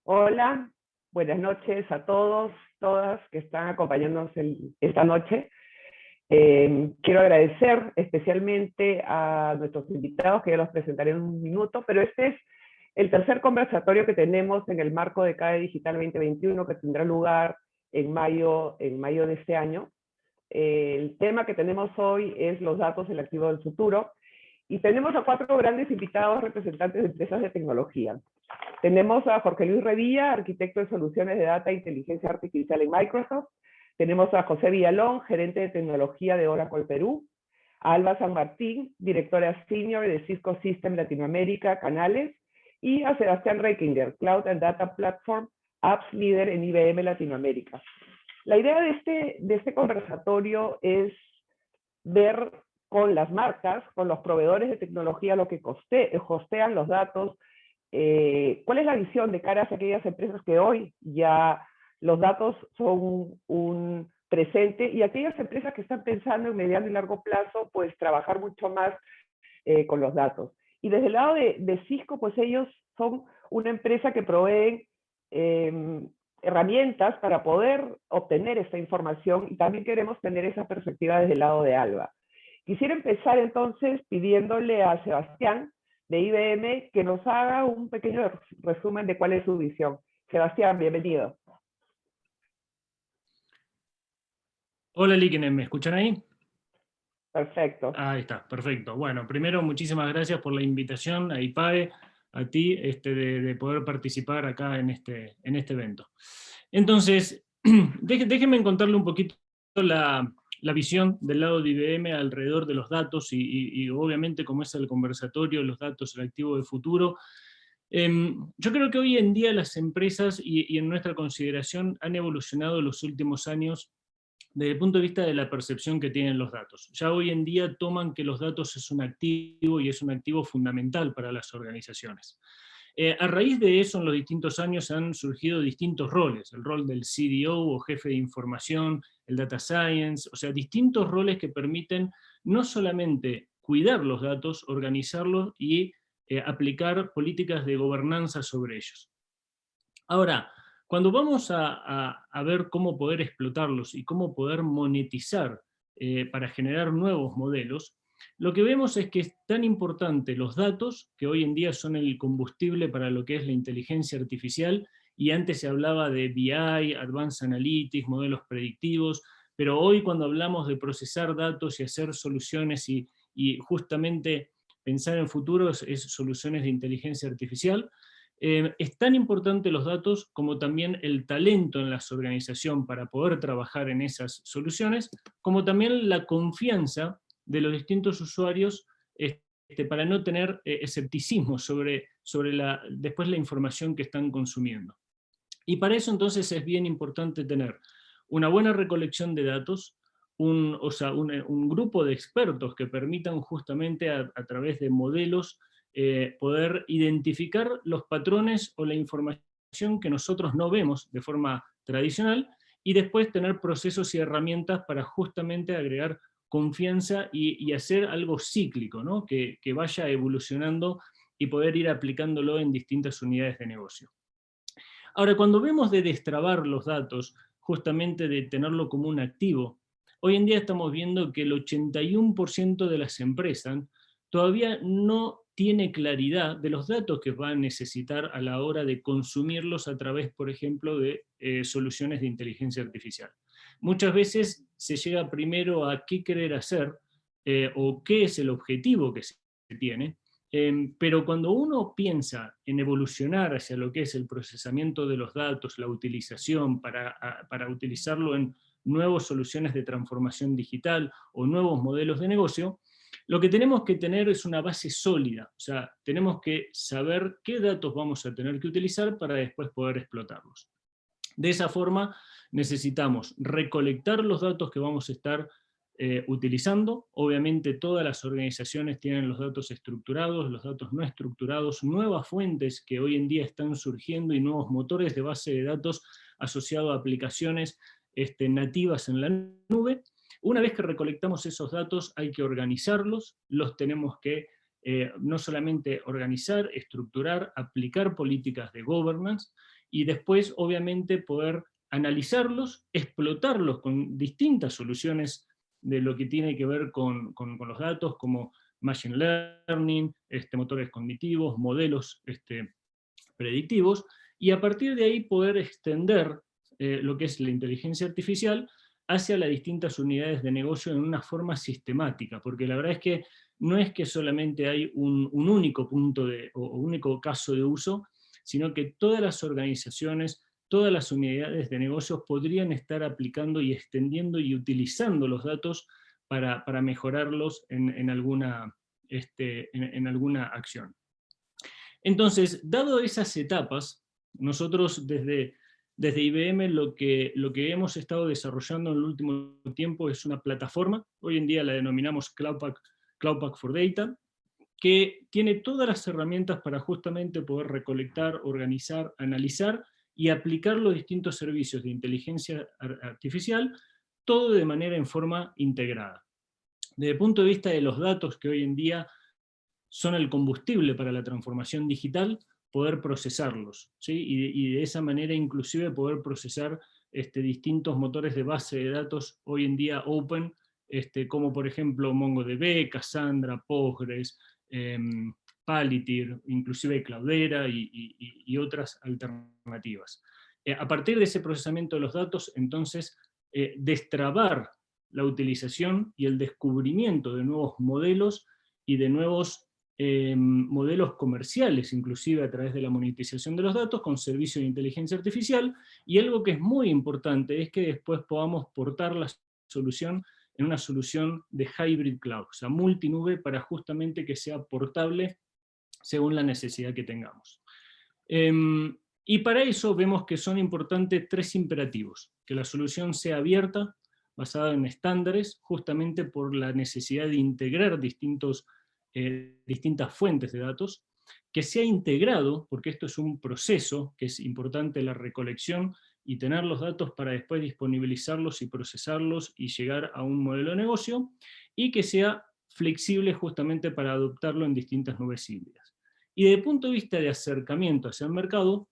Hola, buenas noches a todos, todas que están acompañándonos esta noche. Quiero agradecer especialmente a nuestros invitados, que ya los presentaré en un minuto, pero este es el tercer conversatorio que tenemos en el marco de CADE Digital 2021, que tendrá lugar en mayo de este año. El tema que tenemos hoy es los datos, el activo del futuro, y tenemos a 4 grandes invitados representantes de empresas de tecnología. Tenemos a Jorge Luis Revilla, arquitecto de soluciones de data e inteligencia artificial en Microsoft. Tenemos a José Villalón, gerente de tecnología de Oracle Perú. A Alba San Martín, directora senior de Cisco System Latinoamérica, Canales. Y a Sebastián Reikinger, Cloud and Data Platform, Apps Líder en IBM Latinoamérica. La idea de este conversatorio es ver con las marcas, con los proveedores de tecnología, lo que hostean los datos, cuál es la visión de cara a aquellas empresas que hoy ya los datos son un presente y aquellas empresas que están pensando en mediano y largo plazo, pues trabajar mucho más con los datos. Y desde el lado de Cisco, pues ellos son una empresa que proveen herramientas para poder obtener esta información y también queremos tener esa perspectiva desde el lado de Alba. Quisiera empezar entonces pidiéndole a Sebastián de IBM que nos haga un pequeño resumen de cuál es su visión. Sebastián, bienvenido. Hola Líquenes, ¿me escuchan ahí? Perfecto. Ahí está, perfecto. Bueno, primero muchísimas gracias por la invitación a IPAE, a ti, de poder participar acá en este evento. Entonces, déjenme contarle un poquito la visión del lado de IBM alrededor de los datos y obviamente como es el conversatorio, los datos, el activo de futuro. Yo creo que hoy en día las empresas y en nuestra consideración han evolucionado en los últimos años desde el punto de vista de la percepción que tienen los datos. Ya hoy en día toman que los datos es un activo y es un activo fundamental para las organizaciones. A raíz de eso, en los distintos años han surgido distintos roles, el rol del CDO o jefe de información, el data science, o sea, distintos roles que permiten no solamente cuidar los datos, organizarlos y aplicar políticas de gobernanza sobre ellos. Ahora, cuando vamos a ver cómo poder explotarlos y cómo poder monetizar para generar nuevos modelos, lo que vemos es que es tan importante los datos, que hoy en día son el combustible para lo que es la inteligencia artificial, y antes se hablaba de BI, Advanced Analytics, modelos predictivos, pero hoy cuando hablamos de procesar datos y hacer soluciones y justamente pensar en futuros es soluciones de inteligencia artificial. Es tan importante los datos como también el talento en las organizaciones para poder trabajar en esas soluciones, como también la confianza de los distintos usuarios para no tener escepticismo sobre después la información que están consumiendo. Y para eso entonces es bien importante tener una buena recolección de datos, un grupo de expertos que permitan justamente a través de modelos poder identificar los patrones o la información que nosotros no vemos de forma tradicional y después tener procesos y herramientas para justamente agregar confianza y hacer algo cíclico, ¿no? que vaya evolucionando y poder ir aplicándolo en distintas unidades de negocio. Ahora, cuando vemos de destrabar los datos, justamente de tenerlo como un activo, hoy en día estamos viendo que el 81% de las empresas todavía no tiene claridad de los datos que va a necesitar a la hora de consumirlos a través, por ejemplo, de soluciones de inteligencia artificial. Muchas veces se llega primero a qué querer hacer o qué es el objetivo que se tiene, pero cuando uno piensa en evolucionar hacia lo que es el procesamiento de los datos, la utilización para utilizarlo en nuevas soluciones de transformación digital o nuevos modelos de negocio, lo que tenemos que tener es una base sólida, o sea, tenemos que saber qué datos vamos a tener que utilizar para después poder explotarlos. De esa forma necesitamos recolectar los datos que vamos a estar utilizando. Obviamente todas las organizaciones tienen los datos estructurados, los datos no estructurados, nuevas fuentes que hoy en día están surgiendo y nuevos motores de base de datos asociados a aplicaciones nativas en la nube. Una vez que recolectamos esos datos hay que organizarlos, los tenemos que no solamente organizar, estructurar, aplicar políticas de governance, y después obviamente poder analizarlos, explotarlos con distintas soluciones de lo que tiene que ver con los datos, como machine learning, motores cognitivos, modelos predictivos, y a partir de ahí poder extender lo que es la inteligencia artificial hacia las distintas unidades de negocio en una forma sistemática, porque la verdad es que no es que solamente hay un único punto o único caso de uso, sino que todas las organizaciones, todas las unidades de negocios podrían estar aplicando y extendiendo y utilizando los datos para mejorarlos en alguna acción. Entonces, dado esas etapas, nosotros desde IBM lo que hemos estado desarrollando en el último tiempo es una plataforma, hoy en día la denominamos Cloud Pak for Data, que tiene todas las herramientas para justamente poder recolectar, organizar, analizar y aplicar los distintos servicios de inteligencia artificial, todo de manera en forma integrada. Desde el punto de vista de los datos que hoy en día son el combustible para la transformación digital, poder procesarlos, ¿sí? Y de esa manera inclusive poder procesar distintos motores de base de datos hoy en día open, como por ejemplo MongoDB, Cassandra, Postgres, Palantir, inclusive Cloudera y otras alternativas. A partir de ese procesamiento de los datos, entonces, destrabar la utilización y el descubrimiento de nuevos modelos y de nuevos modelos comerciales, inclusive a través de la monetización de los datos con servicios de inteligencia artificial, y algo que es muy importante es que después podamos portar la solución en una solución de hybrid cloud, o sea, multinube, para justamente que sea portable según la necesidad que tengamos. Y para eso vemos que son importantes 3 imperativos: que la solución sea abierta, basada en estándares, justamente por la necesidad de integrar distintas fuentes de datos; que sea integrado, porque esto es un proceso, que es importante la recolección y tener los datos para después disponibilizarlos y procesarlos y llegar a un modelo de negocio; y que sea flexible justamente para adoptarlo en distintas nubes híbridas. Y desde el punto de vista de acercamiento hacia el mercado,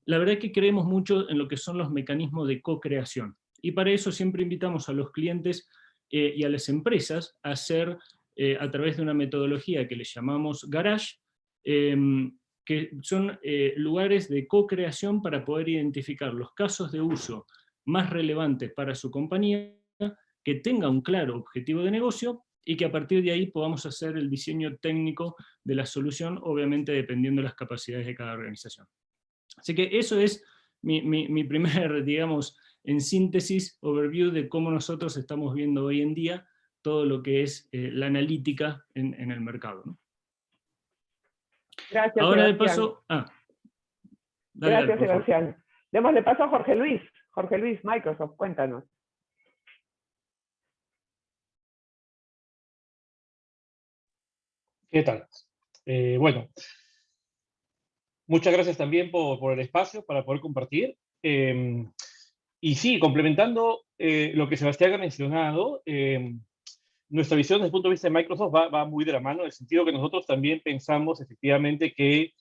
la verdad es que creemos mucho en lo que son los mecanismos de co-creación. Y para eso siempre invitamos a los clientes y a las empresas a hacer, a través de una metodología que le llamamos Garage, que son lugares de co-creación para poder identificar los casos de uso más relevantes para su compañía, que tenga un claro objetivo de negocio, y que a partir de ahí podamos hacer el diseño técnico de la solución, obviamente dependiendo de las capacidades de cada organización. Así que eso es mi primer, digamos, en síntesis, overview de cómo nosotros estamos viendo hoy en día todo lo que es la analítica en el mercado, ¿no? Gracias, ahora Sebastián. de paso... Gracias, Sebastián. Démosle paso a Jorge Luis. Jorge Luis, Microsoft, cuéntanos. ¿Qué tal? Bueno, muchas gracias también por el espacio para poder compartir. Y sí, complementando lo que Sebastián ha mencionado, nuestra visión desde el punto de vista de Microsoft va muy de la mano, en el sentido que nosotros también pensamos efectivamente que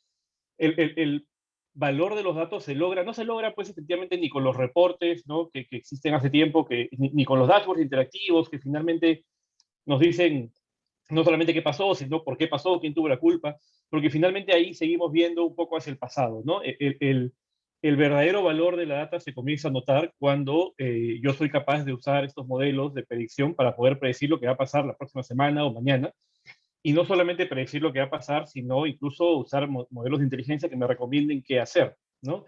el valor de los datos no se logra pues efectivamente ni con los reportes, ¿no?, que existen hace tiempo, ni con los dashboards interactivos que finalmente nos dicen no solamente qué pasó, sino por qué pasó, quién tuvo la culpa, porque finalmente ahí seguimos viendo un poco hacia el pasado, ¿no? El verdadero valor de la data se comienza a notar cuando yo soy capaz de usar estos modelos de predicción para poder predecir lo que va a pasar la próxima semana o mañana, y no solamente predecir lo que va a pasar, sino incluso usar modelos de inteligencia que me recomienden qué hacer, ¿no?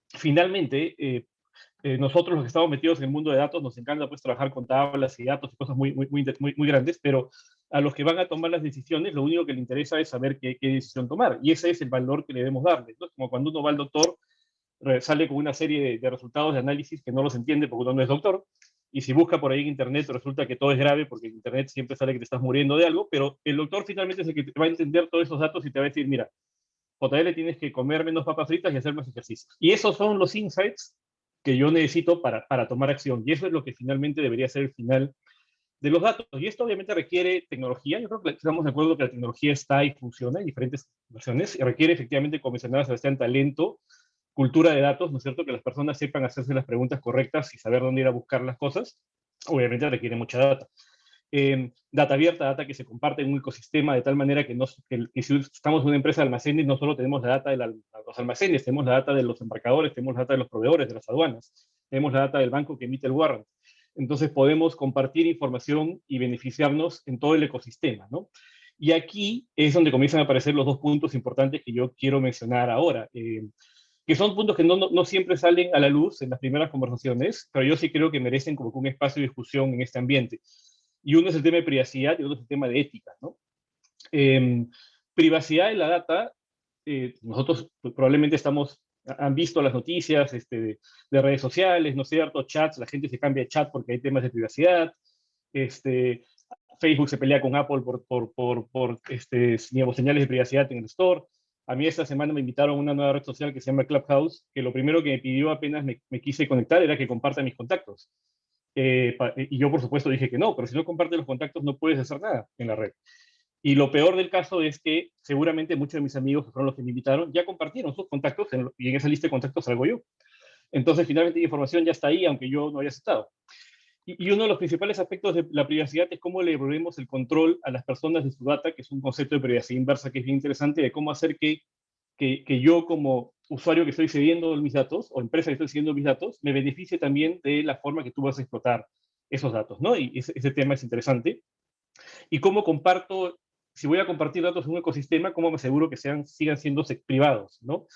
Finalmente, nosotros los que estamos metidos en el mundo de datos nos encanta pues trabajar con tablas y datos y cosas muy grandes, pero a los que van a tomar las decisiones lo único que les interesa es saber qué decisión tomar, y ese es el valor que debemos darle, ¿no? Como cuando uno va al doctor, sale con una serie de resultados de análisis que no los entiende porque uno no es doctor, y si busca por ahí en internet resulta que todo es grave porque en internet siempre sale que te estás muriendo de algo, pero el doctor finalmente es el que te va a entender todos esos datos y te va a decir, mira, JL, tienes que comer menos papas fritas y hacer más ejercicio. Y esos son los insights que yo necesito para tomar acción. Y eso es lo que finalmente debería ser el final de los datos. Y esto obviamente requiere tecnología. Yo creo que estamos de acuerdo que la tecnología está y funciona en diferentes versiones. Y requiere efectivamente, como mencionaba Sebastián, talento, cultura de datos, ¿no es cierto? Que las personas sepan hacerse las preguntas correctas y saber dónde ir a buscar las cosas. Obviamente requiere mucha data. Data abierta, data que se comparte en un ecosistema de tal manera que, que si estamos en una empresa de almacenes, no solo tenemos la data de los almacenes, tenemos la data de los embarcadores, tenemos la data de los proveedores, de las aduanas, tenemos la data del banco que emite el warrant. Entonces podemos compartir información y beneficiarnos en todo el ecosistema, ¿no? Y aquí es donde comienzan a aparecer los dos puntos importantes que yo quiero mencionar ahora, que son puntos que no siempre salen a la luz en las primeras conversaciones, pero yo sí creo que merecen como que un espacio de discusión en este ambiente. Y uno es el tema de privacidad y otro es el tema de ética, ¿no? Privacidad de la data, nosotros probablemente han visto las noticias de redes sociales, ¿no es cierto? Chats, la gente se cambia de chat porque hay temas de privacidad. Facebook se pelea con Apple por digamos, señales de privacidad en el store. A mí esta semana me invitaron a una nueva red social que se llama Clubhouse, que lo primero que me pidió apenas me quise conectar era que comparta mis contactos. Y yo, por supuesto, dije que no, pero si no compartes los contactos no puedes hacer nada en la red. Y lo peor del caso es que seguramente muchos de mis amigos, que fueron los que me invitaron, ya compartieron sus contactos y en esa lista de contactos salgo yo. Entonces, finalmente, la información ya está ahí, aunque yo no haya aceptado. Y uno de los principales aspectos de la privacidad es cómo le devolvemos el control a las personas de su data, que es un concepto de privacidad inversa que es bien interesante, de cómo hacer que yo como usuario que estoy cediendo mis datos, o empresa que estoy cediendo mis datos, me beneficie también de la forma que tú vas a explotar esos datos, ¿no? Y ese tema es interesante. Y cómo comparto, si voy a compartir datos en un ecosistema, cómo me aseguro que sigan siendo privados, ¿no?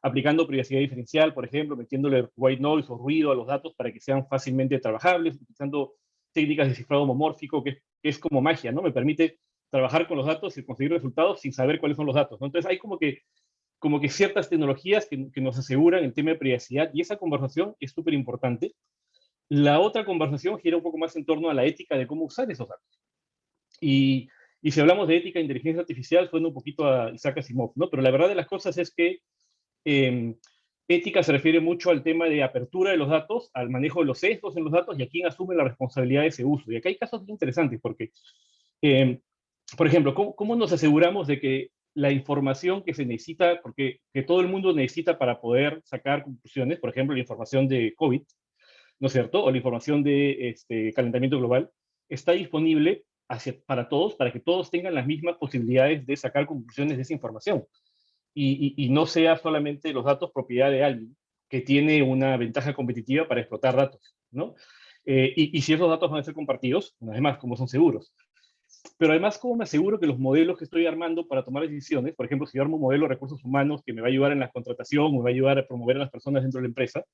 Aplicando privacidad diferencial, por ejemplo, metiéndole white noise o ruido a los datos para que sean fácilmente trabajables, utilizando técnicas de cifrado homomórfico, que es como magia, ¿no? Me permite trabajar con los datos y conseguir resultados sin saber cuáles son los datos, ¿no? Entonces hay como que ciertas tecnologías que nos aseguran el tema de privacidad, y esa conversación es súper importante. La otra conversación gira un poco más en torno a la ética de cómo usar esos datos. Y si hablamos de ética e inteligencia artificial, suena un poquito a Isaac Asimov, ¿no? Pero la verdad de las cosas es que ética se refiere mucho al tema de apertura de los datos, al manejo de los sesgos en los datos y a quién asume la responsabilidad de ese uso. Y acá hay casos muy interesantes porque, por ejemplo, ¿cómo nos aseguramos de que la información que se necesita, porque que todo el mundo necesita para poder sacar conclusiones, por ejemplo, la información de COVID, ¿no es cierto? O la información de calentamiento global, está disponible para todos, para que todos tengan las mismas posibilidades de sacar conclusiones de esa información. Y no sea solamente los datos propiedad de alguien que tiene una ventaja competitiva para explotar datos, ¿no? Y si esos datos van a ser compartidos, además, ¿cómo son seguros? Pero además, ¿cómo me aseguro que los modelos que estoy armando para tomar decisiones, por ejemplo, si yo armo un modelo de recursos humanos que me va a ayudar en la contratación, me va a ayudar a promover a las personas dentro de la empresa,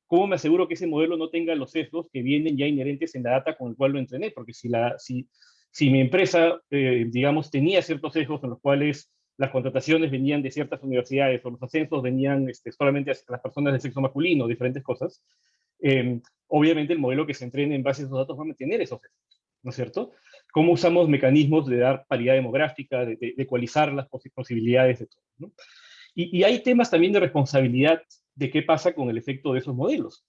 ¿cómo me aseguro que ese modelo no tenga los sesgos que vienen ya inherentes en la data con el cual lo entrené? Porque si mi empresa, digamos, tenía ciertos sesgos en los cuales las contrataciones venían de ciertas universidades o los ascensos venían solamente a las personas del sexo masculino, diferentes cosas, obviamente el modelo que se entrene en base a esos datos va a mantener esos sesgos, ¿no es cierto? ¿Cómo usamos mecanismos de dar paridad demográfica, de ecualizar las posibilidades de todo, ¿no? Y hay temas también de responsabilidad de qué pasa con el efecto de esos modelos.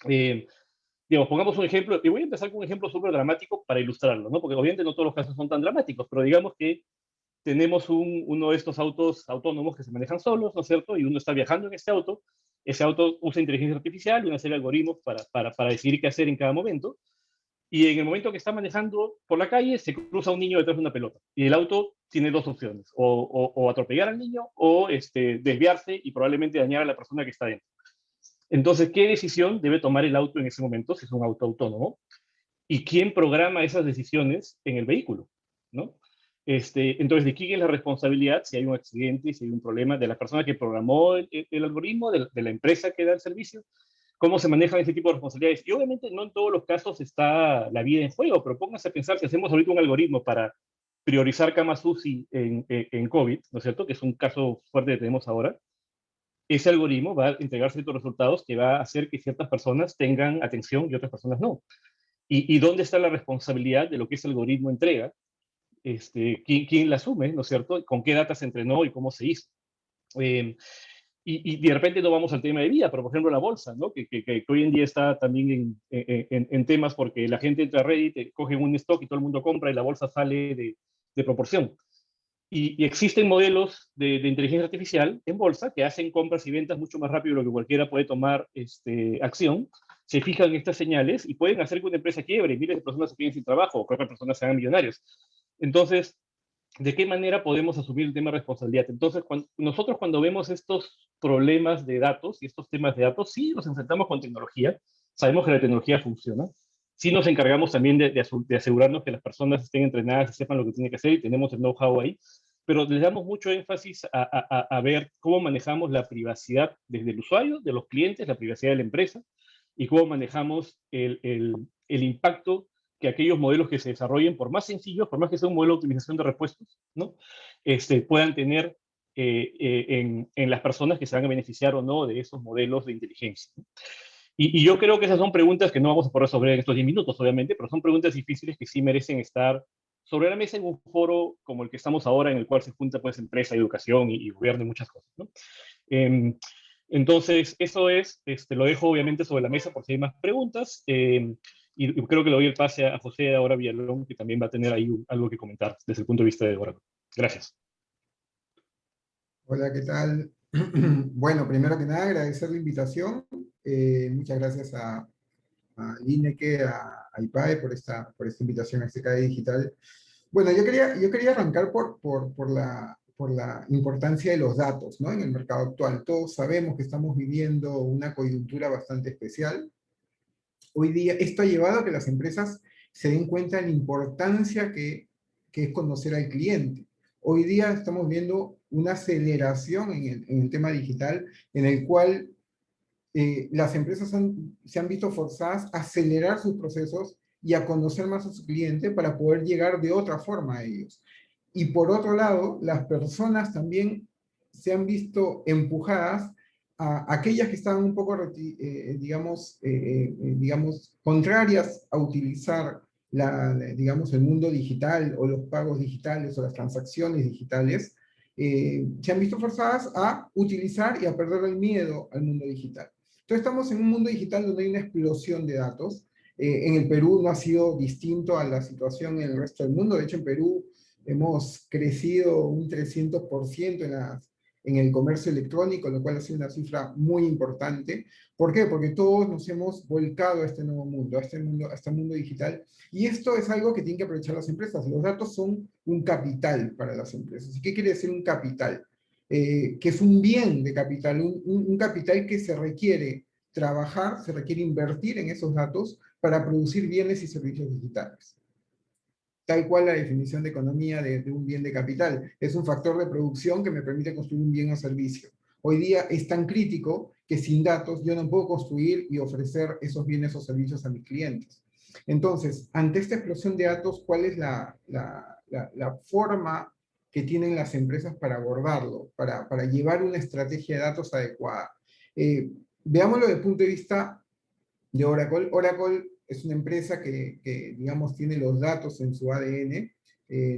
Digamos, pongamos un ejemplo, y voy a empezar con un ejemplo súper dramático para ilustrarlo, ¿no? Porque obviamente no todos los casos son tan dramáticos, pero digamos que tenemos uno de estos autos autónomos que se manejan solos, ¿no es cierto? Y uno está viajando en este auto, ese auto usa inteligencia artificial y una serie de algoritmos para decidir qué hacer en cada momento, y en el momento que está manejando por la calle se cruza un niño detrás de una pelota, y el auto tiene dos opciones, o atropellar al niño o desviarse y probablemente dañar a la persona que está dentro. Entonces, ¿qué decisión debe tomar el auto en ese momento, si es un auto autónomo? ¿Y quién programa esas decisiones en el vehículo? ¿No? Entonces, ¿de quién es la responsabilidad si hay un accidente, si hay un problema? ¿De la persona que programó el algoritmo, de la empresa que da el servicio? ¿Cómo se manejan ese tipo de responsabilidades? Y obviamente no en todos los casos está la vida en juego, pero pónganse a pensar que hacemos ahorita un algoritmo para priorizar camas UCI en COVID, ¿no es cierto? Que es un caso fuerte que tenemos ahora. Ese algoritmo va a entregar ciertos resultados que va a hacer que ciertas personas tengan atención y otras personas no. ¿Y dónde está la responsabilidad de lo que ese algoritmo entrega? ¿Quién la asume, no es cierto? ¿Con qué data se entrenó y cómo se hizo? y de repente no vamos al tema de vida, pero por ejemplo la bolsa, ¿no? Que hoy en día está también en temas porque la gente entra a Reddit, coge un stock y todo el mundo compra y la bolsa sale de proporción. Y existen modelos de inteligencia artificial en bolsa que hacen compras y ventas mucho más rápido de lo que cualquiera puede tomar acción. Se fijan en estas señales y pueden hacer que una empresa quiebre y miles de personas se queden sin trabajo o que otras personas sean millonarios. Entonces, ¿de qué manera podemos asumir el tema de responsabilidad? Entonces, nosotros cuando vemos estos problemas de datos y estos temas de datos, sí nos enfrentamos con tecnología, sabemos que la tecnología funciona, sí nos encargamos también de asegurarnos que las personas estén entrenadas y sepan lo que tienen que hacer y tenemos el know-how ahí, pero les damos mucho énfasis a ver cómo manejamos la privacidad desde el usuario, de los clientes, la privacidad de la empresa, y cómo manejamos el impacto que aquellos modelos que se desarrollen, por más sencillos, por más que sea un modelo de optimización de repuestos, ¿no? Puedan tener en las personas que se van a beneficiar o no de esos modelos de inteligencia. Y yo creo que esas son preguntas que no vamos a poder resolver en estos 10 minutos, obviamente, pero son preguntas difíciles que sí merecen estar sobre la mesa en un foro como el que estamos ahora, en el cual se junta pues empresa, educación y gobierno y muchas cosas, ¿no? Entonces, eso es, lo dejo obviamente sobre la mesa por si hay más preguntas, y creo que le doy el pase a José ahora Villalón, que también va a tener ahí algo que comentar desde el punto de vista de Oracle. Gracias. Hola, ¿qué tal? Bueno, primero que nada, agradecer la invitación. Muchas gracias a Lineke, a IPAE por esta invitación a este CADE Digital. Bueno, yo quería arrancar por la importancia de los datos, ¿no? En el mercado actual. Todos sabemos que estamos viviendo una coyuntura bastante especial. Hoy día, esto ha llevado a que las empresas se den cuenta de la importancia que es conocer al cliente. Hoy día estamos viendo una aceleración en el tema digital, en el cual las empresas se han visto forzadas a acelerar sus procesos y a conocer más a su cliente para poder llegar de otra forma a ellos. Y por otro lado, las personas también se han visto empujadas a aquellas que estaban un poco, digamos, contrarias a utilizar digamos, el mundo digital o los pagos digitales o las transacciones digitales, se han visto forzadas a utilizar y a perder el miedo al mundo digital. Entonces estamos en un mundo digital donde hay una explosión de datos. En el Perú no ha sido distinto a la situación en el resto del mundo. De hecho, en Perú hemos crecido un 300% en el comercio electrónico, lo cual ha sido una cifra muy importante. ¿Por qué? Porque todos nos hemos volcado a este nuevo mundo, a este mundo digital. Y esto es algo que tienen que aprovechar las empresas. Los datos son un capital para las empresas. ¿Y qué quiere decir un capital? Que es un bien de capital, un capital que se requiere trabajar, se requiere invertir en esos datos para producir bienes y servicios digitales. Tal cual la definición de economía de un bien de capital. Es un factor de producción que me permite construir un bien o servicio. Hoy día es tan crítico que sin datos yo no puedo construir y ofrecer esos bienes o servicios a mis clientes. Entonces, ante esta explosión de datos, ¿cuál es la forma que tienen las empresas para abordarlo, para llevar una estrategia de datos adecuada? Veámoslo desde el punto de vista de Oracle. Oracle es una empresa que digamos, tiene los datos en su ADN.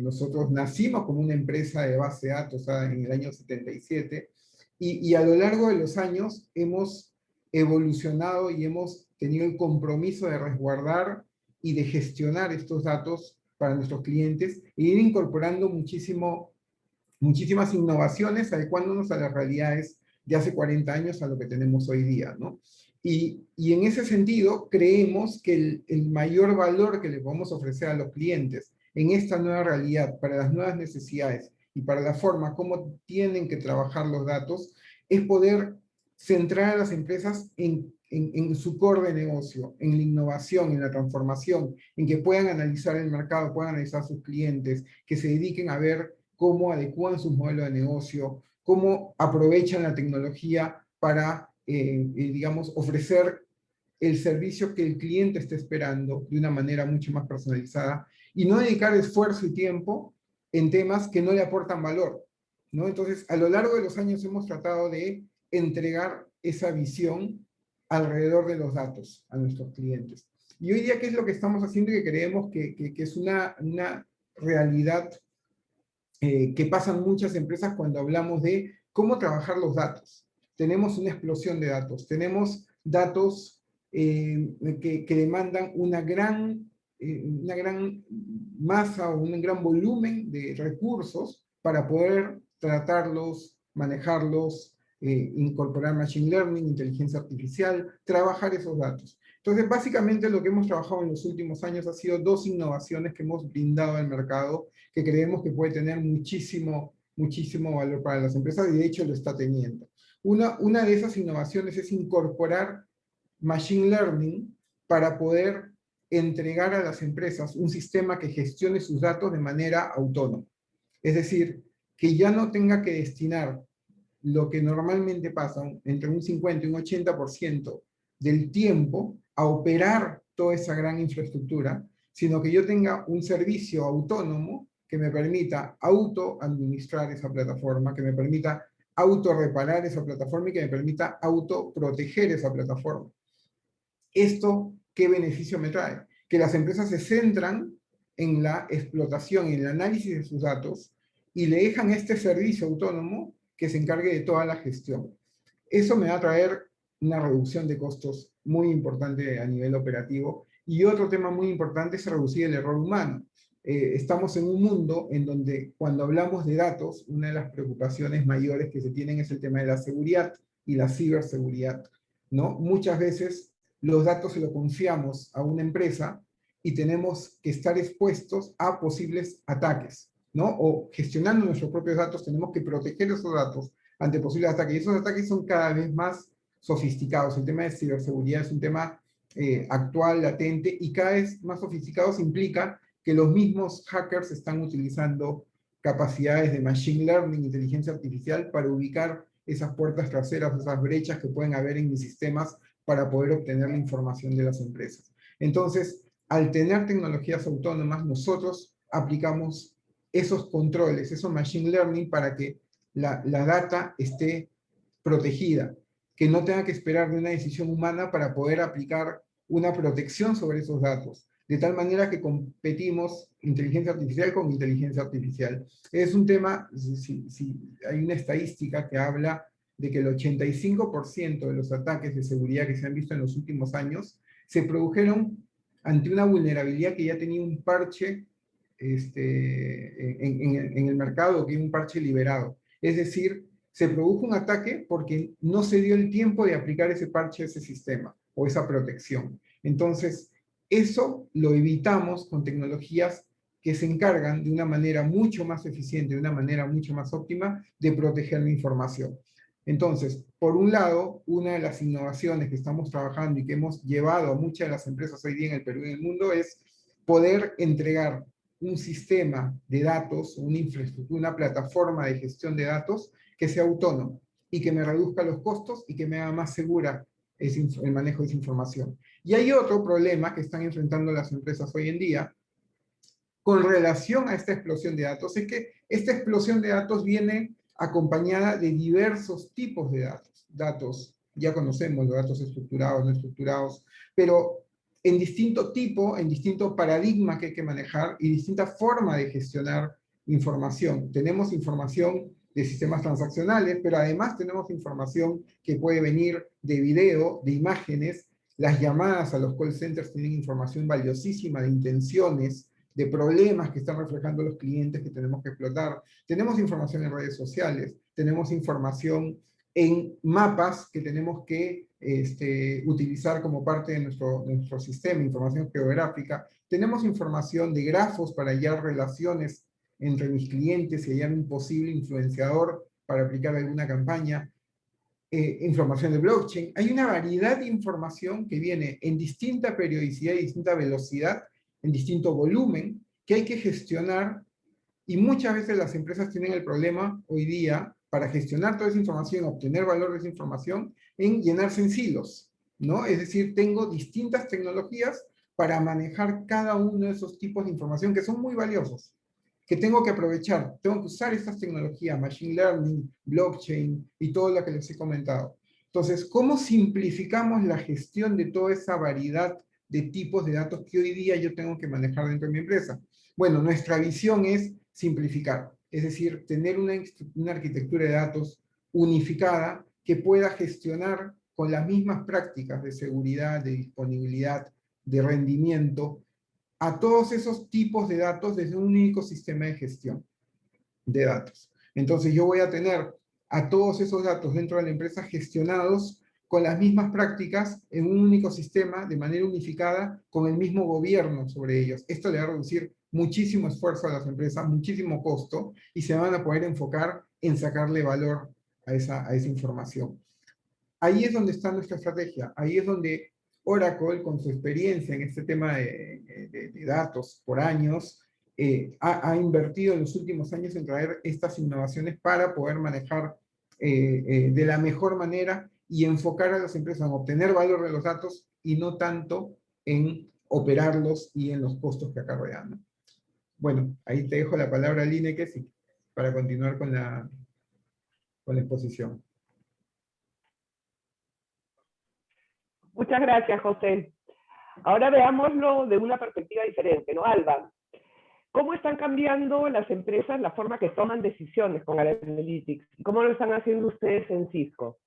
Nosotros nacimos como una empresa de base de datos en el año 77, y a lo largo de los años hemos evolucionado y hemos tenido el compromiso de resguardar y de gestionar estos datos para nuestros clientes e ir incorporando muchísimas innovaciones, adecuándonos a las realidades de hace 40 años a lo que tenemos hoy día, ¿no? Y en ese sentido, creemos que el mayor valor que le podemos ofrecer a los clientes en esta nueva realidad, para las nuevas necesidades y para la forma como tienen que trabajar los datos, es poder centrar a las empresas en su core de negocio, en la innovación, en la transformación, en que puedan analizar el mercado, puedan analizar sus clientes, que se dediquen a ver cómo adecuan sus modelos de negocio, cómo aprovechan la tecnología para, digamos, ofrecer el servicio que el cliente está esperando de una manera mucho más personalizada y no dedicar esfuerzo y tiempo en temas que no le aportan valor, ¿no? Entonces, a lo largo de los años hemos tratado de entregar esa visión alrededor de los datos a nuestros clientes. Y hoy día, ¿qué es lo que estamos haciendo y que creemos que es una realidad que pasan muchas empresas cuando hablamos de cómo trabajar los datos? tenemos una explosión de datos. Tenemos datos que demandan una gran masa o un gran volumen de recursos para poder tratarlos, manejarlos, incorporar machine learning, inteligencia artificial, trabajar esos datos. Entonces, básicamente lo que hemos trabajado en los últimos años ha sido 2 innovaciones que hemos brindado al mercado, que creemos que puede tener muchísimo valor para las empresas, y de hecho lo está teniendo. Una de esas innovaciones es incorporar machine learning para poder entregar a las empresas un sistema que gestione sus datos de manera autónoma. Es decir, que ya no tenga que destinar lo que normalmente pasa, entre un 50 y un 80% del tiempo, a operar toda esa gran infraestructura, sino que yo tenga un servicio autónomo que me permita auto-administrar esa plataforma, que me permita auto-reparar esa plataforma y que me permita auto-proteger esa plataforma. ¿Esto qué beneficio me trae? Que las empresas se centran en la explotación, en el análisis de sus datos, y le dejan este servicio autónomo que se encargue de toda la gestión. Eso me va a traer una reducción de costos muy importante a nivel operativo. Y otro tema muy importante es reducir el error humano. Estamos en un mundo en donde cuando hablamos de datos, una de las preocupaciones mayores que se tienen es el tema de la seguridad y la ciberseguridad, ¿no? Muchas veces los datos se los confiamos a una empresa y tenemos que estar expuestos a posibles ataques, ¿no? O gestionando nuestros propios datos, tenemos que proteger esos datos ante posibles ataques. Y esos ataques son cada vez más sofisticados. El tema de ciberseguridad es un tema actual, latente, y cada vez más sofisticados implica que los mismos hackers están utilizando capacidades de machine learning, inteligencia artificial, para ubicar esas puertas traseras, esas brechas que pueden haber en mis sistemas para poder obtener la información de las empresas. Entonces, al tener tecnologías autónomas, nosotros aplicamos esos controles, esos machine learning, para que la data esté protegida, que no tenga que esperar de una decisión humana para poder aplicar una protección sobre esos datos, de tal manera que competimos inteligencia artificial con inteligencia artificial. Es un tema, hay una estadística que habla de que el 85% de los ataques de seguridad que se han visto en los últimos años se produjeron ante una vulnerabilidad que ya tenía un parche en el mercado, que es un parche liberado. Es decir, se produjo un ataque porque no se dio el tiempo de aplicar ese parche a ese sistema o esa protección. Entonces, eso lo evitamos con tecnologías que se encargan de una manera mucho más eficiente, de una manera mucho más óptima, de proteger la información. Entonces, por un lado, una de las innovaciones que estamos trabajando y que hemos llevado a muchas de las empresas hoy día en el Perú y en el mundo es poder entregar un sistema de datos, una infraestructura, una plataforma de gestión de datos que sea autónomo y que me reduzca los costos y que me haga más segura el manejo de esa información. Y hay otro problema que están enfrentando las empresas hoy en día con relación a esta explosión de datos, es que esta explosión de datos viene acompañada de diversos tipos de datos. Datos, ya conocemos los datos estructurados, no estructurados, pero en distinto tipo, en distinto paradigma que hay que manejar y distinta forma de gestionar información. Tenemos información de sistemas transaccionales, pero además tenemos información que puede venir de video, de imágenes. Las llamadas a los call centers tienen información valiosísima de intenciones, de problemas que están reflejando los clientes que tenemos que explotar. Tenemos información en redes sociales, tenemos información en mapas que tenemos que utilizar como parte de nuestro sistema, información geográfica. Tenemos información de grafos para hallar relaciones entre mis clientes y hallar un posible influenciador para aplicar alguna campaña. Información de blockchain. Hay una variedad de información que viene en distinta periodicidad y distinta velocidad, en distinto volumen, que hay que gestionar, y muchas veces las empresas tienen el problema hoy día para gestionar toda esa información, obtener valor de esa información, en llenarse en silos, ¿no? Es decir, tengo distintas tecnologías para manejar cada uno de esos tipos de información que son muy valiosos, que tengo que aprovechar, tengo que usar estas tecnologías, machine learning, blockchain y todo lo que les he comentado. Entonces, ¿cómo simplificamos la gestión de toda esa variedad de tipos de datos que hoy día yo tengo que manejar dentro de mi empresa? Bueno, nuestra visión es simplificar, es decir, tener una arquitectura de datos unificada que pueda gestionar con las mismas prácticas de seguridad, de disponibilidad, de rendimiento, a todos esos tipos de datos desde un único sistema de gestión de datos. Entonces yo voy a tener a todos esos datos dentro de la empresa gestionados con las mismas prácticas en un único sistema, de manera unificada, con el mismo gobierno sobre ellos. Esto le va a reducir muchísimo esfuerzo a las empresas, muchísimo costo, y se van a poder enfocar en sacarle valor a esa información. Ahí es donde está nuestra estrategia, ahí es donde Oracle, con su experiencia en este tema de datos por años, ha invertido en los últimos años en traer estas innovaciones para poder manejar de la mejor manera y enfocar a las empresas en obtener valor de los datos y no tanto en operarlos y en los costos que acarrean, ¿no? Bueno, ahí te dejo la palabra, Line, sí, para continuar con la exposición. Muchas gracias, José. Ahora veámoslo de una perspectiva diferente, ¿no, Alba? ¿Cómo están cambiando las empresas la forma que toman decisiones con Analytics? ¿Cómo lo están haciendo ustedes en Cisco?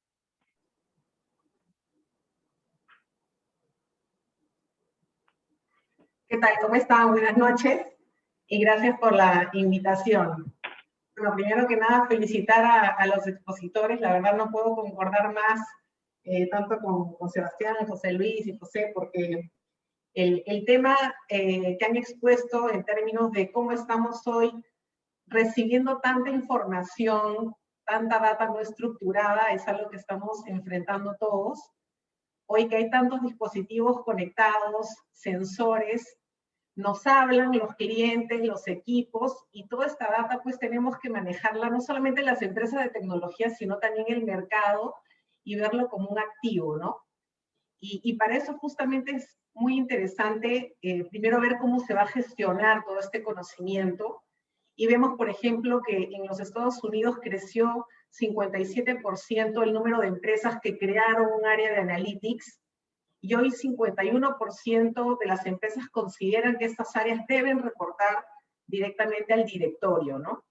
¿Qué tal? ¿Cómo están? Buenas noches y gracias por la invitación. Bueno, primero que nada, felicitar a los expositores. La verdad no puedo concordar más tanto con Sebastián, José Luis y José, porque el tema que han expuesto en términos de cómo estamos hoy recibiendo tanta información, tanta data no estructurada, es algo que estamos enfrentando todos. Hoy que hay tantos dispositivos conectados, sensores, nos hablan los clientes, los equipos, y toda esta data pues tenemos que manejarla no solamente las empresas de tecnología, sino también el mercado, y verlo como un activo, ¿no? Y para eso justamente es muy interesante primero ver cómo se va a gestionar todo este conocimiento. Y vemos, por ejemplo, que en los Estados Unidos creció 57% el número de empresas que crearon un área de analytics, y hoy 51% de las empresas consideran que estas áreas deben reportar directamente al directorio, ¿no?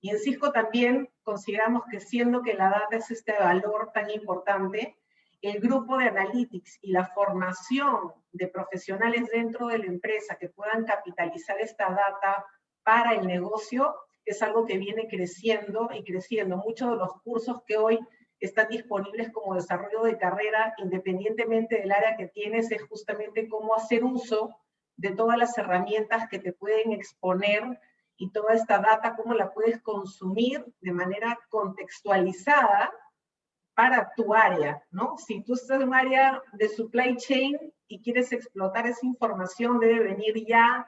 Y en Cisco también consideramos que, siendo que la data es este valor tan importante, el grupo de analytics y la formación de profesionales dentro de la empresa que puedan capitalizar esta data para el negocio es algo que viene creciendo y creciendo. Muchos de los cursos que hoy están disponibles como desarrollo de carrera, independientemente del área que tienes, es justamente cómo hacer uso de todas las herramientas que te pueden exponer y toda esta data, cómo la puedes consumir de manera contextualizada para tu área, ¿no? Si tú estás en un área de supply chain y quieres explotar esa información, debe venir ya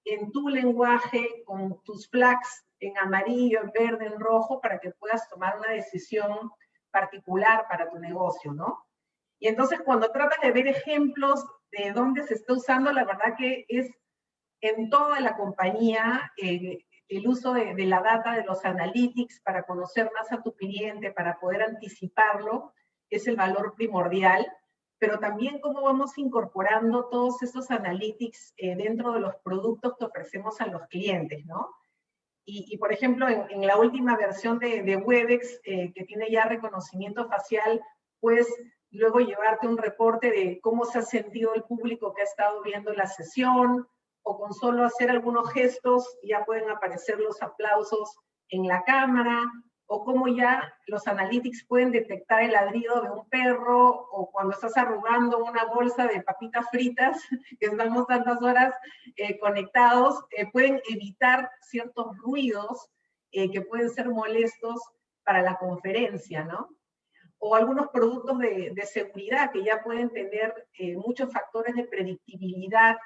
en tu lenguaje, con tus flags en amarillo, en verde, en rojo, para que puedas tomar una decisión particular para tu negocio, ¿no? Y entonces, cuando tratas de ver ejemplos de dónde se está usando, la verdad que es en toda la compañía el uso de la data, de los analytics, para conocer más a tu cliente, para poder anticiparlo, es el valor primordial, pero también cómo vamos incorporando todos esos analytics dentro de los productos que ofrecemos a los clientes, ¿no? Y por ejemplo, en la última versión de Webex, que tiene ya reconocimiento facial, puedes luego llevarte un reporte de cómo se ha sentido el público que ha estado viendo la sesión, o con solo hacer algunos gestos ya pueden aparecer los aplausos en la cámara, o cómo ya los analytics pueden detectar el ladrido de un perro, o cuando estás arrugando una bolsa de papitas fritas, que estamos tantas horas conectados, pueden evitar ciertos ruidos que pueden ser molestos para la conferencia, ¿no? O algunos productos de seguridad que ya pueden tener muchos factores de predictibilidad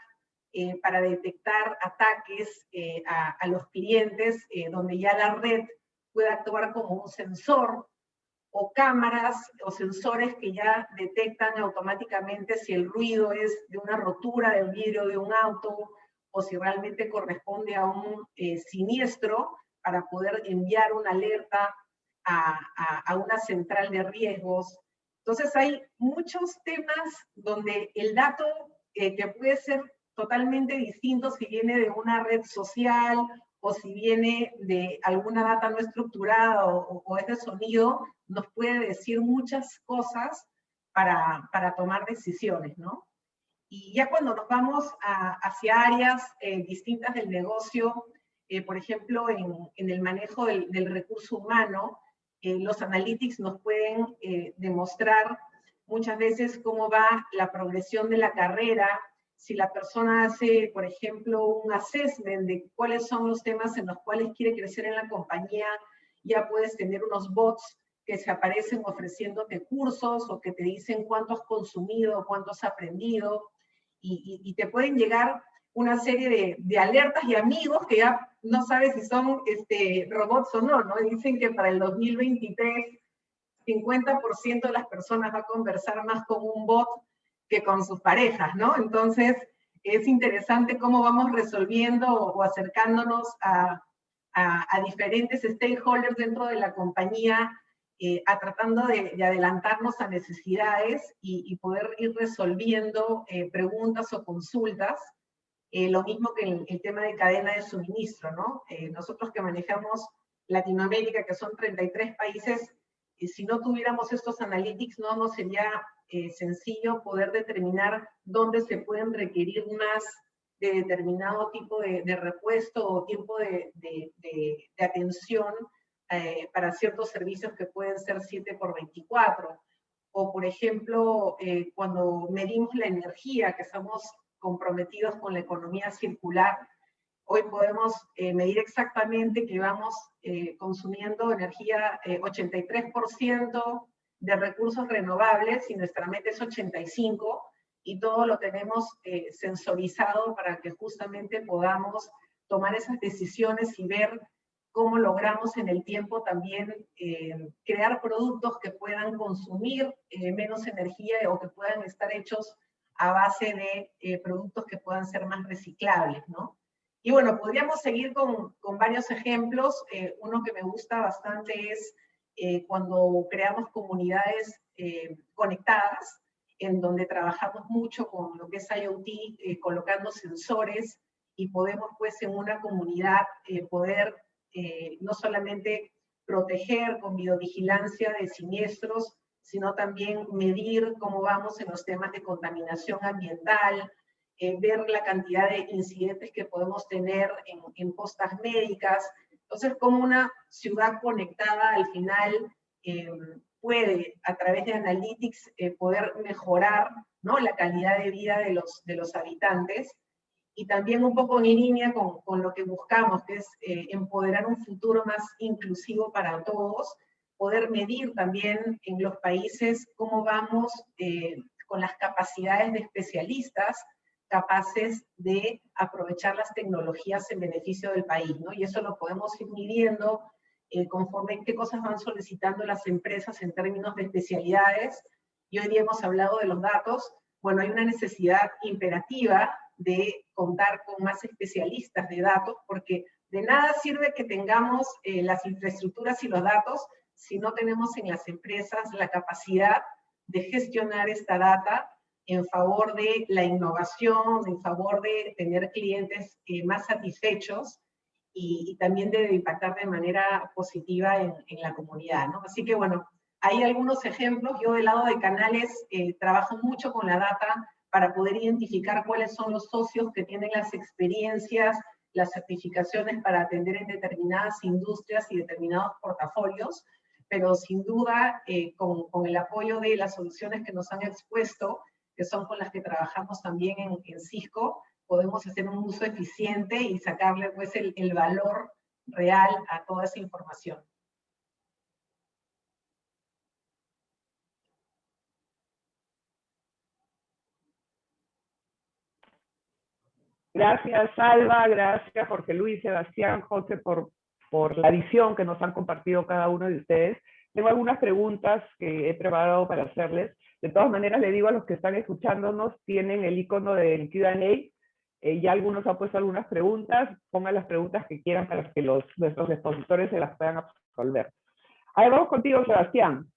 para detectar ataques a los clientes, donde ya la red puede actuar como un sensor, o cámaras o sensores que ya detectan automáticamente si el ruido es de una rotura del vidrio de un auto o si realmente corresponde a un siniestro, para poder enviar una alerta a una central de riesgos. Entonces hay muchos temas donde el dato que puede ser totalmente distinto si viene de una red social o si viene de alguna data no estructurada o es de sonido, nos puede decir muchas cosas para tomar decisiones, ¿no? Y ya cuando nos vamos hacia áreas distintas del negocio, por ejemplo, en el manejo del recurso humano, los analytics nos pueden demostrar muchas veces cómo va la progresión de la carrera. Si la persona hace, por ejemplo, un assessment de cuáles son los temas en los cuales quiere crecer en la compañía, ya puedes tener unos bots que se aparecen ofreciéndote cursos o que te dicen cuánto has consumido, cuánto has aprendido, y te pueden llegar una serie de alertas y amigos que ya no sabes si son robots o no, ¿no? Dicen que para el 2023, 50% de las personas va a conversar más con un bot que con sus parejas, ¿no? Entonces, es interesante cómo vamos resolviendo o acercándonos a diferentes stakeholders dentro de la compañía, tratando de adelantarnos a necesidades y poder ir resolviendo preguntas o consultas. Lo mismo que el tema de cadena de suministro, ¿no? Nosotros que manejamos Latinoamérica, que son 33 países, si no tuviéramos estos analytics, no nos sería sencillo poder determinar dónde se pueden requerir más de determinado tipo de repuesto o tiempo de atención para ciertos servicios que pueden ser 7x24. O, por ejemplo, cuando medimos la energía, que estamos comprometidos con la economía circular, hoy podemos medir exactamente que vamos consumiendo energía 83% de recursos renovables y nuestra meta es 85%, y todo lo tenemos sensorizado para que justamente podamos tomar esas decisiones y ver cómo logramos en el tiempo también crear productos que puedan consumir menos energía o que puedan estar hechos a base de productos que puedan ser más reciclables, ¿no? Y bueno, podríamos seguir con varios ejemplos. Uno que me gusta bastante es cuando creamos comunidades conectadas, en donde trabajamos mucho con lo que es IoT, colocando sensores, y podemos pues en una comunidad poder no solamente proteger con videovigilancia de siniestros, sino también medir cómo vamos en los temas de contaminación ambiental, ver la cantidad de incidentes que podemos tener en postas médicas. Entonces, como una ciudad conectada al final puede, a través de analytics, poder mejorar, ¿no?, la calidad de vida de los habitantes, y también un poco en línea con lo que buscamos, que es empoderar un futuro más inclusivo para todos, poder medir también en los países cómo vamos con las capacidades de especialistas capaces de aprovechar las tecnologías en beneficio del país, ¿no? Y eso lo podemos ir midiendo conforme qué cosas van solicitando las empresas en términos de especialidades. Y hoy día hemos hablado de los datos. Bueno, hay una necesidad imperativa de contar con más especialistas de datos, porque de nada sirve que tengamos las infraestructuras y los datos si no tenemos en las empresas la capacidad de gestionar esta data en favor de la innovación, en favor de tener clientes más satisfechos y también de impactar de manera positiva en la comunidad, ¿no? Así que bueno, hay algunos ejemplos. Yo del lado de canales trabajo mucho con la data para poder identificar cuáles son los socios que tienen las experiencias, las certificaciones para atender en determinadas industrias y determinados portafolios, pero sin duda con el apoyo de las soluciones que nos han expuesto, que son con las que trabajamos también en Cisco, podemos hacer un uso eficiente y sacarle pues el valor real a toda esa información. Gracias, Alba, gracias Jorge Luis, Sebastián, José, por la visión que nos han compartido cada uno de ustedes. Tengo algunas preguntas que he preparado para hacerles. De todas maneras, le digo a los que están escuchándonos, tienen el icono del Q&A. Ya algunos han puesto algunas preguntas. Pongan las preguntas que quieran para que nuestros expositores se las puedan resolver. A ver, vamos contigo, Sebastián.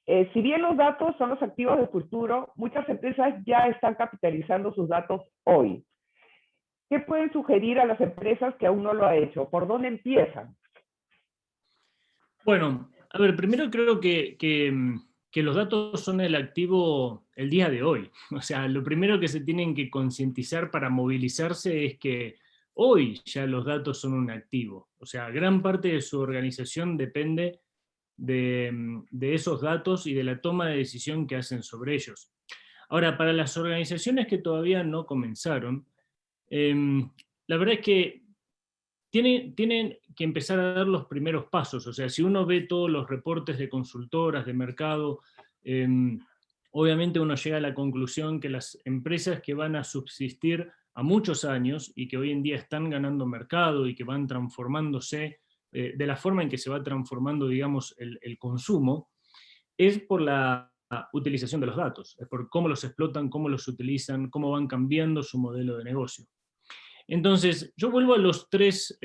Si bien los datos son los activos del futuro, muchas empresas ya están capitalizando sus datos hoy. ¿Qué pueden sugerir a las empresas que aún no lo ha hecho? ¿Por dónde empiezan? Bueno, a ver, primero creo que los datos son el activo el día de hoy. O sea, lo primero que se tienen que concientizar para movilizarse es que hoy ya los datos son un activo. O sea, gran parte de su organización depende de esos datos y de la toma de decisión que hacen sobre ellos. Ahora, para las organizaciones que todavía no comenzaron, la verdad es que tienen que empezar a dar los primeros pasos. O sea, si uno ve todos los reportes de consultoras, de mercado, obviamente uno llega a la conclusión que las empresas que van a subsistir a muchos años y que hoy en día están ganando mercado y que van transformándose de la forma en que se va transformando, digamos, el consumo, es por la utilización de los datos, es por cómo los explotan, cómo los utilizan, cómo van cambiando su modelo de negocio. Entonces, yo vuelvo a los tres,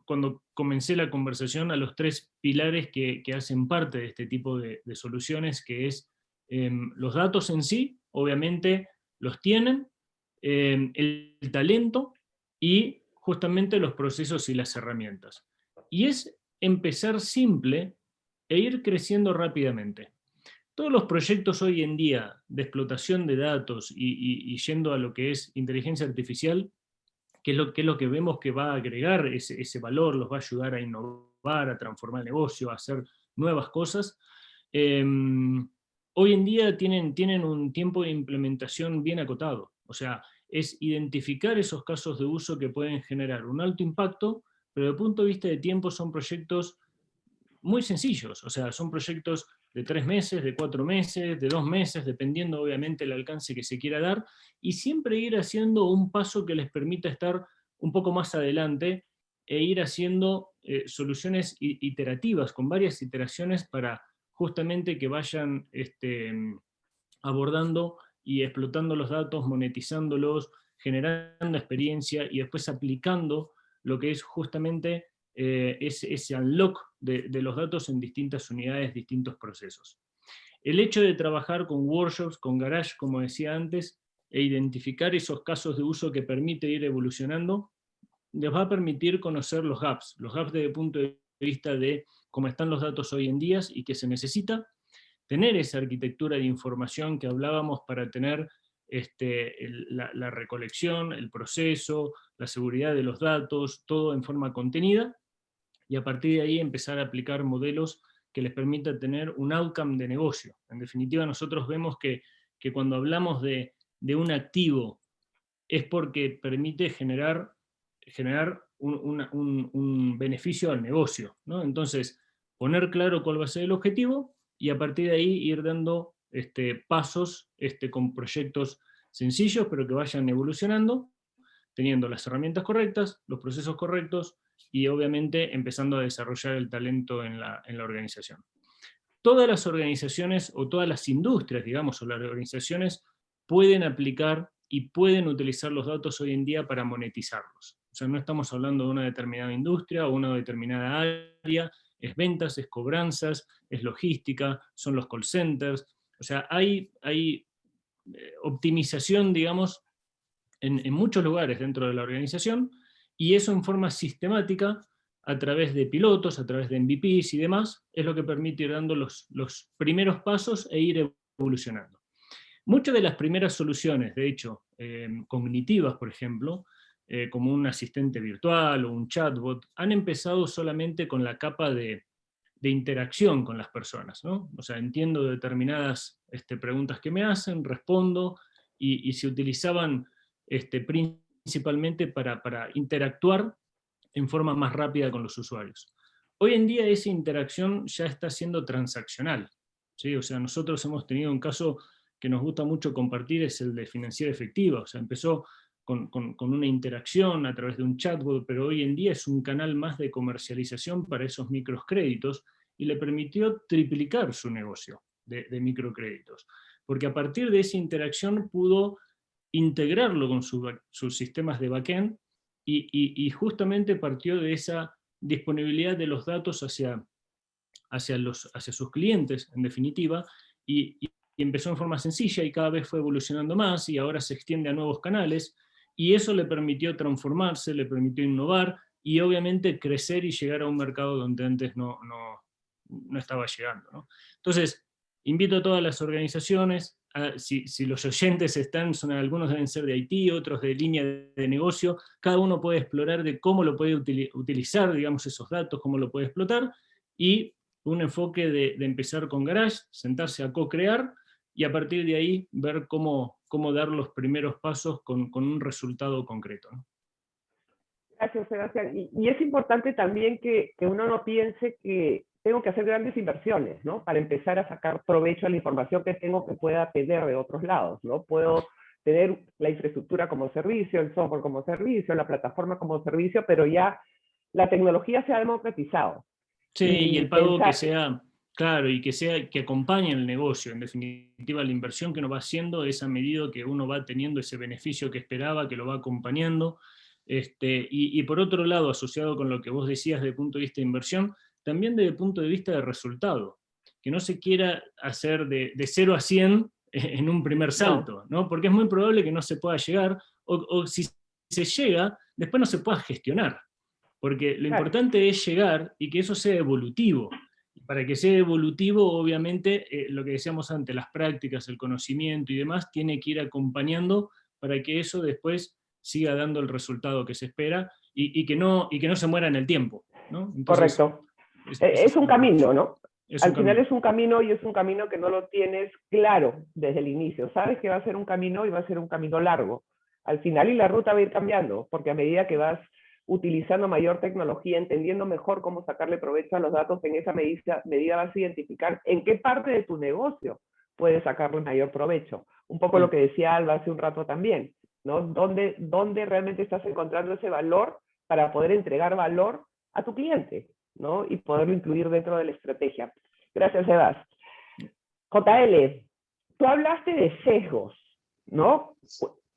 cuando comencé la conversación, a los tres pilares que hacen parte de este tipo de soluciones, que es los datos en sí, obviamente los tienen, el talento y justamente los procesos y las herramientas. Y es empezar simple e ir creciendo rápidamente. Todos los proyectos hoy en día de explotación de datos y yendo a lo que es inteligencia artificial, que es lo que vemos que va a agregar ese valor, los va a ayudar a innovar, a transformar el negocio, a hacer nuevas cosas. Hoy en día tienen un tiempo de implementación bien acotado. O sea, es identificar esos casos de uso que pueden generar un alto impacto, pero desde el punto de vista de tiempo son proyectos muy sencillos. O sea, son proyectos de 3 meses, de 4 meses, de 2 meses, dependiendo obviamente el alcance que se quiera dar, y siempre ir haciendo un paso que les permita estar un poco más adelante e ir haciendo soluciones iterativas, con varias iteraciones para justamente que vayan abordando y explotando los datos, monetizándolos, generando experiencia y después aplicando lo que es justamente ese unlock de los datos en distintas unidades, distintos procesos. El hecho de trabajar con workshops, con garage, como decía antes, e identificar esos casos de uso que permite ir evolucionando, les va a permitir conocer los gaps desde el punto de vista de cómo están los datos hoy en día y qué se necesita, tener esa arquitectura de información que hablábamos para tener la recolección, el proceso, la seguridad de los datos, todo en forma contenida, y a partir de ahí empezar a aplicar modelos que les permita tener un outcome de negocio. En definitiva, nosotros vemos que cuando hablamos de un activo es porque permite generar un beneficio al negocio, ¿no? Entonces, poner claro cuál va a ser el objetivo y a partir de ahí ir dando pasos con proyectos sencillos, pero que vayan evolucionando, teniendo las herramientas correctas, los procesos correctos y obviamente empezando a desarrollar el talento en la organización. Todas las organizaciones o todas las industrias, digamos, o las organizaciones pueden aplicar y pueden utilizar los datos hoy en día para monetizarlos. O sea, no estamos hablando de una determinada industria o una determinada área, es ventas, es cobranzas, es logística, son los call centers. O sea, hay optimización, digamos, en muchos lugares dentro de la organización, y eso en forma sistemática, a través de pilotos, a través de MVPs y demás, es lo que permite ir dando los primeros pasos e ir evolucionando. Muchas de las primeras soluciones, de hecho, cognitivas, por ejemplo, como un asistente virtual o un chatbot, han empezado solamente con la capa de interacción con las personas, ¿no? O sea, entiendo determinadas preguntas que me hacen, respondo, y se utilizaban principalmente para interactuar en forma más rápida con los usuarios. Hoy en día esa interacción ya está siendo transaccional, ¿sí? O sea, nosotros hemos tenido un caso que nos gusta mucho compartir, es el de Financiera Efectiva. O sea, empezó con una interacción a través de un chatbot, pero hoy en día es un canal más de comercialización para esos microcréditos y le permitió triplicar su negocio de microcréditos. Porque a partir de esa interacción pudo integrarlo con sus sistemas de backend y justamente partió de esa disponibilidad de los datos hacia sus clientes, en definitiva, y empezó en forma sencilla y cada vez fue evolucionando más y ahora se extiende a nuevos canales. y eso le permitió transformarse, le permitió innovar, y obviamente crecer y llegar a un mercado donde antes no estaba llegando, ¿no? Entonces, invito a todas las organizaciones, si los oyentes algunos deben ser de Haití, otros de línea de negocio, cada uno puede explorar de cómo lo puede utilizar, digamos, esos datos, cómo lo puede explotar, y un enfoque de empezar con Garage, sentarse a co-crear, y a partir de ahí ver cómo dar los primeros pasos con un resultado concreto, ¿no? Gracias, Sebastián. Y es importante también que uno no piense que tengo que hacer grandes inversiones, ¿no? Para empezar a sacar provecho a la información que tengo que pueda tener de otros lados, ¿no? Puedo tener la infraestructura como servicio, el software como servicio, la plataforma como servicio, pero ya la tecnología se ha democratizado. Sí, y el pago que pensar, sea, claro, y que acompañe el negocio. En definitiva, la inversión que uno va haciendo es a medida que uno va teniendo ese beneficio que esperaba, que lo va acompañando. Y por otro lado, asociado con lo que vos decías desde el punto de vista de inversión, también desde el punto de vista de resultado. Que no se quiera hacer de 0 a 100 en un primer salto, ¿no? Porque es muy probable que no se pueda llegar, o si se llega, después no se pueda gestionar. Porque lo importante es llegar y que eso sea evolutivo. Para que sea evolutivo, obviamente, lo que decíamos antes, las prácticas, el conocimiento y demás, tiene que ir acompañando para que eso después siga dando el resultado que se espera y que no se muera en el tiempo, ¿no? Entonces, correcto. Es un camino, ¿no? Al final camino. es un camino, y es un camino que no lo tienes claro desde el inicio. Sabes que va a ser un camino y va a ser un camino largo al final, y la ruta va a ir cambiando, porque a medida que vas utilizando mayor tecnología, entendiendo mejor cómo sacarle provecho a los datos, en esa medida vas a identificar en qué parte de tu negocio puedes sacarle mayor provecho. Un poco lo que decía Alba hace un rato también, ¿no? ¿Dónde realmente estás encontrando ese valor para poder entregar valor a tu cliente, ¿no? Y poderlo incluir dentro de la estrategia. Gracias, Sebas. JL, tú hablaste de sesgos, ¿no?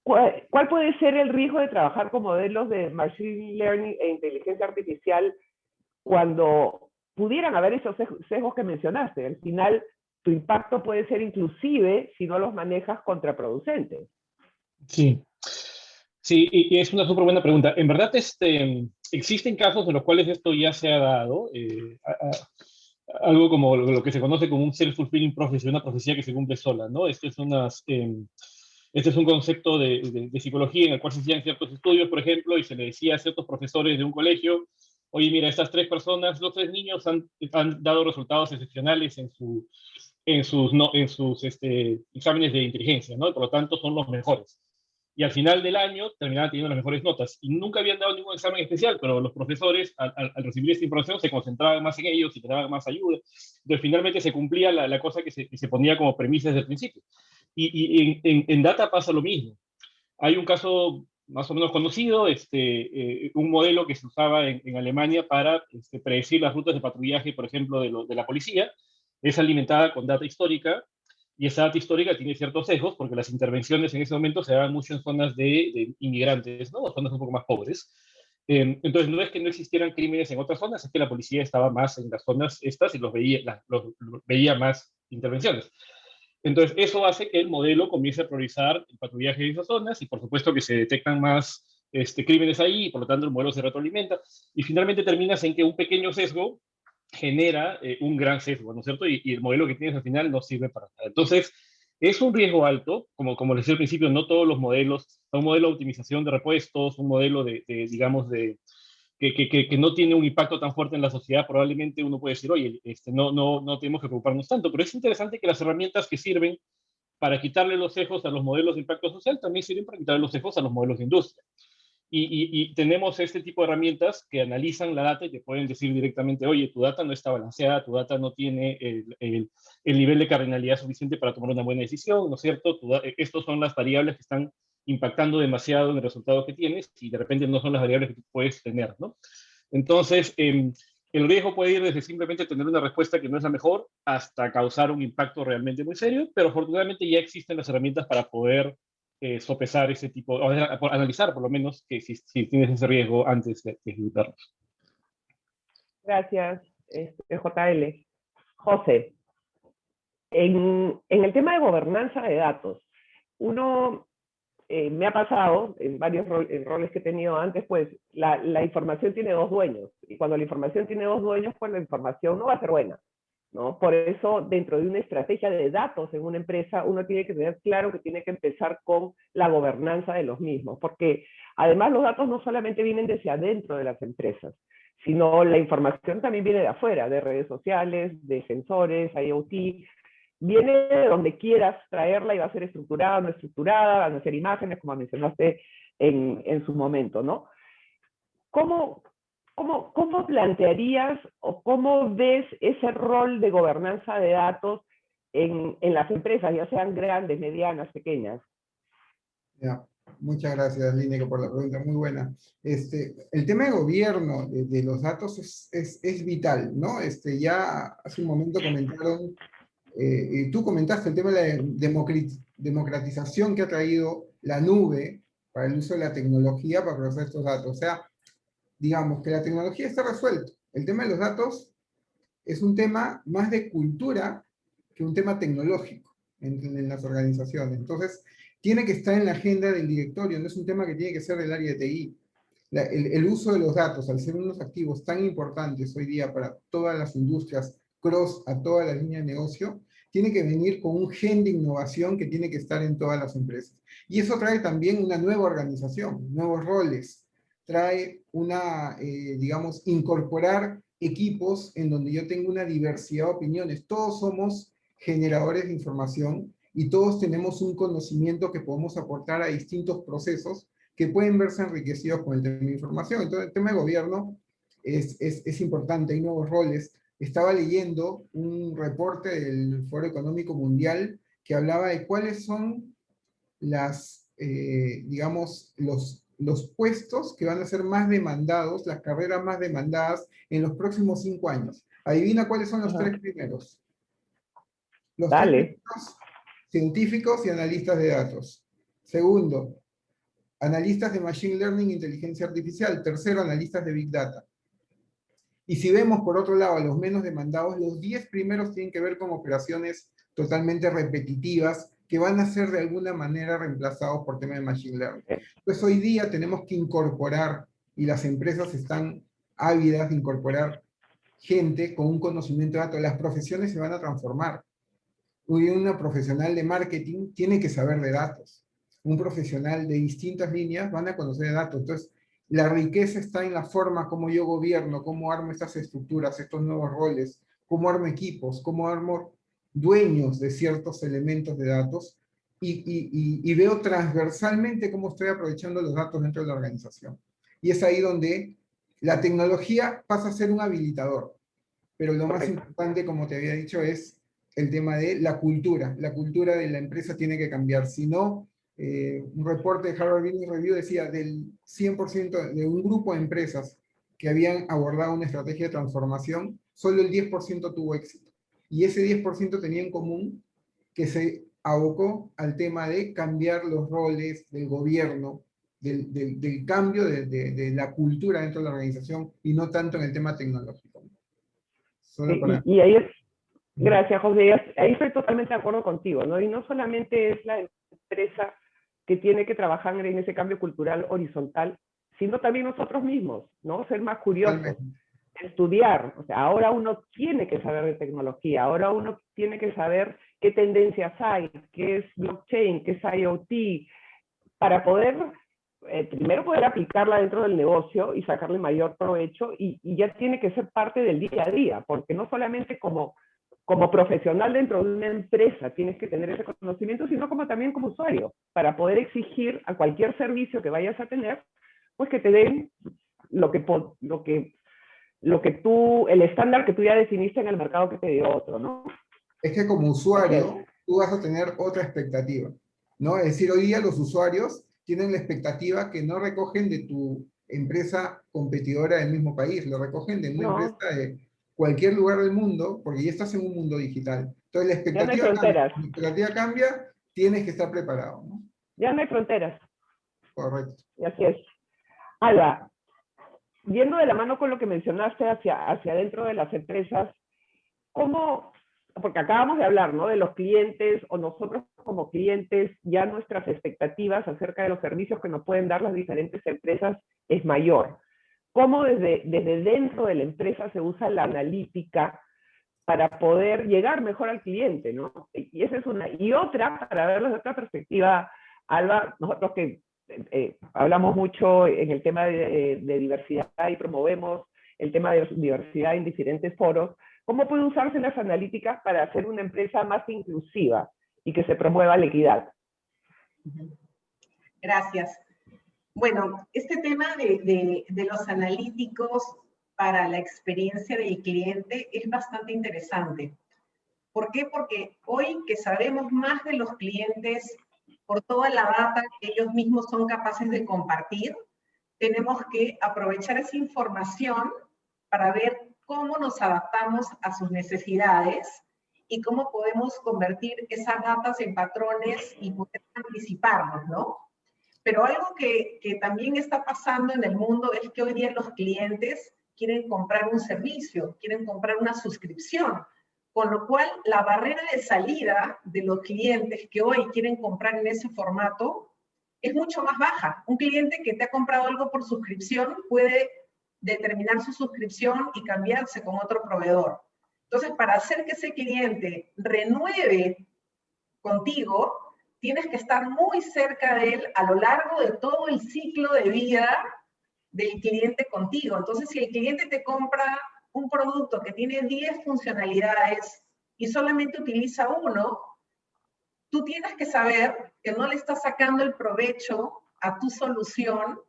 ¿Cuál puede ser el riesgo de trabajar con modelos de Machine Learning e inteligencia artificial cuando pudieran haber esos sesgos que mencionaste? Al final, tu impacto puede ser inclusive, si no los manejas, contraproducente. Sí, sí, y es una súper buena pregunta. En verdad, existen casos en los cuales esto ya se ha dado, algo como lo que se conoce como un self-fulfilling prophecy, una profecía que se cumple sola, ¿no? Este es un concepto de psicología en el cual se hacían ciertos estudios, por ejemplo, y se le decía a ciertos profesores de un colegio: oye, mira, estas 3 personas, los 3 niños han dado resultados excepcionales en sus exámenes de inteligencia, ¿no? Y por lo tanto son los mejores. Y al final del año terminaban teniendo las mejores notas. Y nunca habían dado ningún examen especial, pero los profesores, al recibir esta información, se concentraban más en ellos y te daban más ayuda. Entonces, finalmente se cumplía la cosa que se ponía como premisa desde el principio. Y en data pasa lo mismo. Hay un caso más o menos conocido, un modelo que se usaba en Alemania para predecir las rutas de patrullaje, por ejemplo, de la policía. Es alimentada con data histórica, y esa data histórica tiene ciertos sesgos porque las intervenciones en ese momento se daban mucho en zonas de inmigrantes, ¿no? Zonas un poco más pobres. Entonces, no es que no existieran crímenes en otras zonas, es que la policía estaba más en las zonas estas y los veía más intervenciones. Entonces, eso hace que el modelo comience a priorizar el patrullaje de esas zonas, y por supuesto que se detectan más crímenes ahí, y por lo tanto el modelo se retroalimenta, y finalmente terminas en que un pequeño sesgo genera un gran sesgo, ¿no es cierto? Y el modelo que tienes al final no sirve para nada. Entonces, es un riesgo alto, como les decía al principio, no todos los modelos, un modelo de optimización de repuestos, un modelo digamos, que no tiene un impacto tan fuerte en la sociedad, probablemente uno puede decir: oye, no tenemos que preocuparnos tanto, pero es interesante que las herramientas que sirven para quitarle los sesgos a los modelos de impacto social también sirven para quitarle los sesgos a los modelos de industria. Y tenemos este tipo de herramientas que analizan la data y te pueden decir directamente: oye, tu data no está balanceada, tu data no tiene el nivel de cardinalidad suficiente para tomar una buena decisión, ¿no es cierto? Estas son las variables que están impactando demasiado en el resultado que tienes, y de repente no son las variables que tú puedes tener, ¿no? Entonces, el riesgo puede ir desde simplemente tener una respuesta que no es la mejor hasta causar un impacto realmente muy serio, pero afortunadamente ya existen las herramientas para poder sopesar ese tipo, o analizar por lo menos que si tienes ese riesgo antes de ejecutarlos. Gracias, JL. José, en el tema de gobernanza de datos, uno me ha pasado en varios roles que he tenido antes, pues la información tiene dos dueños. Y cuando la información tiene dos dueños, pues la información no va a ser buena, ¿no? Por eso, dentro de una estrategia de datos en una empresa, uno tiene que tener claro que tiene que empezar con la gobernanza de los mismos, porque además los datos no solamente vienen desde adentro de las empresas, sino la información también viene de afuera, de redes sociales, de sensores, IoT, viene de donde quieras traerla y va a ser estructurada o no estructurada, van a ser imágenes, como mencionaste en su momento, ¿no? ¿Cómo plantearías o cómo ves ese rol de gobernanza de datos en las empresas, ya sean grandes, medianas, pequeñas? Ya, muchas gracias, Lineker, por la pregunta, muy buena. El tema de gobierno de los datos es vital, ¿no? Ya hace un momento comentaron, y tú comentaste el tema de la democratización que ha traído la nube para el uso de la tecnología para procesar estos datos. O sea, digamos que la tecnología está resuelta. El tema de los datos es un tema más de cultura que un tema tecnológico en las organizaciones. Entonces, tiene que estar en la agenda del directorio, no es un tema que tiene que ser del área de TI. El uso de los datos, al ser unos activos tan importantes hoy día para todas las industrias, cross a todas las líneas de negocio, tiene que venir con un gen de innovación que tiene que estar en todas las empresas. Y eso trae también una nueva organización, nuevos roles, trae digamos, incorporar equipos en donde yo tengo una diversidad de opiniones. Todos somos generadores de información y todos tenemos un conocimiento que podemos aportar a distintos procesos que pueden verse enriquecidos con el tema de información. Entonces, el tema de gobierno es importante, hay nuevos roles. Estaba leyendo un reporte del Foro Económico Mundial que hablaba de cuáles son digamos, los puestos que van a ser más demandados, las carreras más demandadas en los próximos 5 años. Adivina cuáles son los tres primeros. Los tres primeros, científicos y analistas de datos. Segundo, analistas de Machine Learning e Inteligencia Artificial. Tercero, analistas de Big Data. Y si vemos por otro lado a los menos demandados, los 10 primeros tienen que ver con operaciones totalmente repetitivas que van a ser de alguna manera reemplazados por temas de Machine Learning. Entonces hoy día tenemos que incorporar, y las empresas están ávidas de incorporar gente con un conocimiento de datos. Las profesiones se van a transformar. Hoy una profesional de marketing tiene que saber de datos. Un profesional de distintas líneas van a conocer de datos. Entonces, la riqueza está en la forma como yo gobierno, cómo armo estas estructuras, estos nuevos roles, cómo armo equipos, cómo armo dueños de ciertos elementos de datos y veo transversalmente cómo estoy aprovechando los datos dentro de la organización. Y es ahí donde la tecnología pasa a ser un habilitador. Pero lo más importante, como te había dicho, es el tema de la cultura. La cultura de la empresa tiene que cambiar. Si no, un reporte de Harvard Business Review decía del 100% de un grupo de empresas que habían abordado una estrategia de transformación, solo el 10% tuvo éxito. Y ese 10% tenía en común que se abocó al tema de cambiar los roles del gobierno, del cambio de la cultura dentro de la organización y no tanto en el tema tecnológico. Y ahí es, gracias José, ahí estoy totalmente de acuerdo contigo, ¿no? Y no solamente es la empresa que tiene que trabajar en ese cambio cultural horizontal, sino también nosotros mismos, ¿no? Ser más curiosos, estudiar. O sea, ahora uno tiene que saber de tecnología, ahora uno tiene que saber qué tendencias hay, qué es blockchain, qué es IoT, para poder, primero poder aplicarla dentro del negocio y sacarle mayor provecho, y ya tiene que ser parte del día a día, porque no solamente como profesional dentro de una empresa tienes que tener ese conocimiento, sino también como usuario, para poder exigir a cualquier servicio que vayas a tener, pues que te den el estándar que tú ya definiste en el mercado que te dio otro, ¿no? Es que como usuario, tú vas a tener otra expectativa, ¿no? Es decir, hoy día los usuarios tienen la expectativa que no recogen de tu empresa competidora del mismo país, lo recogen de una empresa de cualquier lugar del mundo, porque ya estás en un mundo digital. Entonces la expectativa cambia, tienes que estar preparado, ¿no? Ya no hay fronteras. Correcto. Y así es. Alba, yendo de la mano con lo que mencionaste hacia adentro de las empresas, ¿cómo porque acabamos de hablar, ¿no? De los clientes, o nosotros como clientes, ya nuestras expectativas acerca de los servicios que nos pueden dar las diferentes empresas es mayor. ¿Cómo desde dentro de la empresa se usa la analítica para poder llegar mejor al cliente, ¿no? Y esa es una. Y otra, para verlo desde otra perspectiva, Alba, nosotros que hablamos mucho en el tema de diversidad y promovemos el tema de diversidad en diferentes foros, ¿cómo puede usarse las analíticas para hacer una empresa más inclusiva y que se promueva la equidad? Gracias. Bueno, este tema de los analíticos para la experiencia del cliente es bastante interesante. ¿Por qué? Porque hoy que sabemos más de los clientes por toda la data que ellos mismos son capaces de compartir, tenemos que aprovechar esa información para ver cómo nos adaptamos a sus necesidades y cómo podemos convertir esas datas en patrones y poder anticiparnos, ¿no? Pero algo que también está pasando en el mundo es que hoy día los clientes quieren comprar un servicio, quieren comprar una suscripción, con lo cual la barrera de salida de los clientes que hoy quieren comprar en ese formato es mucho más baja. Un cliente que te ha comprado algo por suscripción puede determinar su suscripción y cambiarse con otro proveedor. Entonces, para hacer que ese cliente renueve contigo, tienes que estar muy cerca de él a lo largo de todo el ciclo de vida del cliente contigo. Entonces, si el cliente te compra un producto que tiene 10 funcionalidades y solamente utiliza uno, tú tienes que saber que no le estás sacando el provecho a tu solución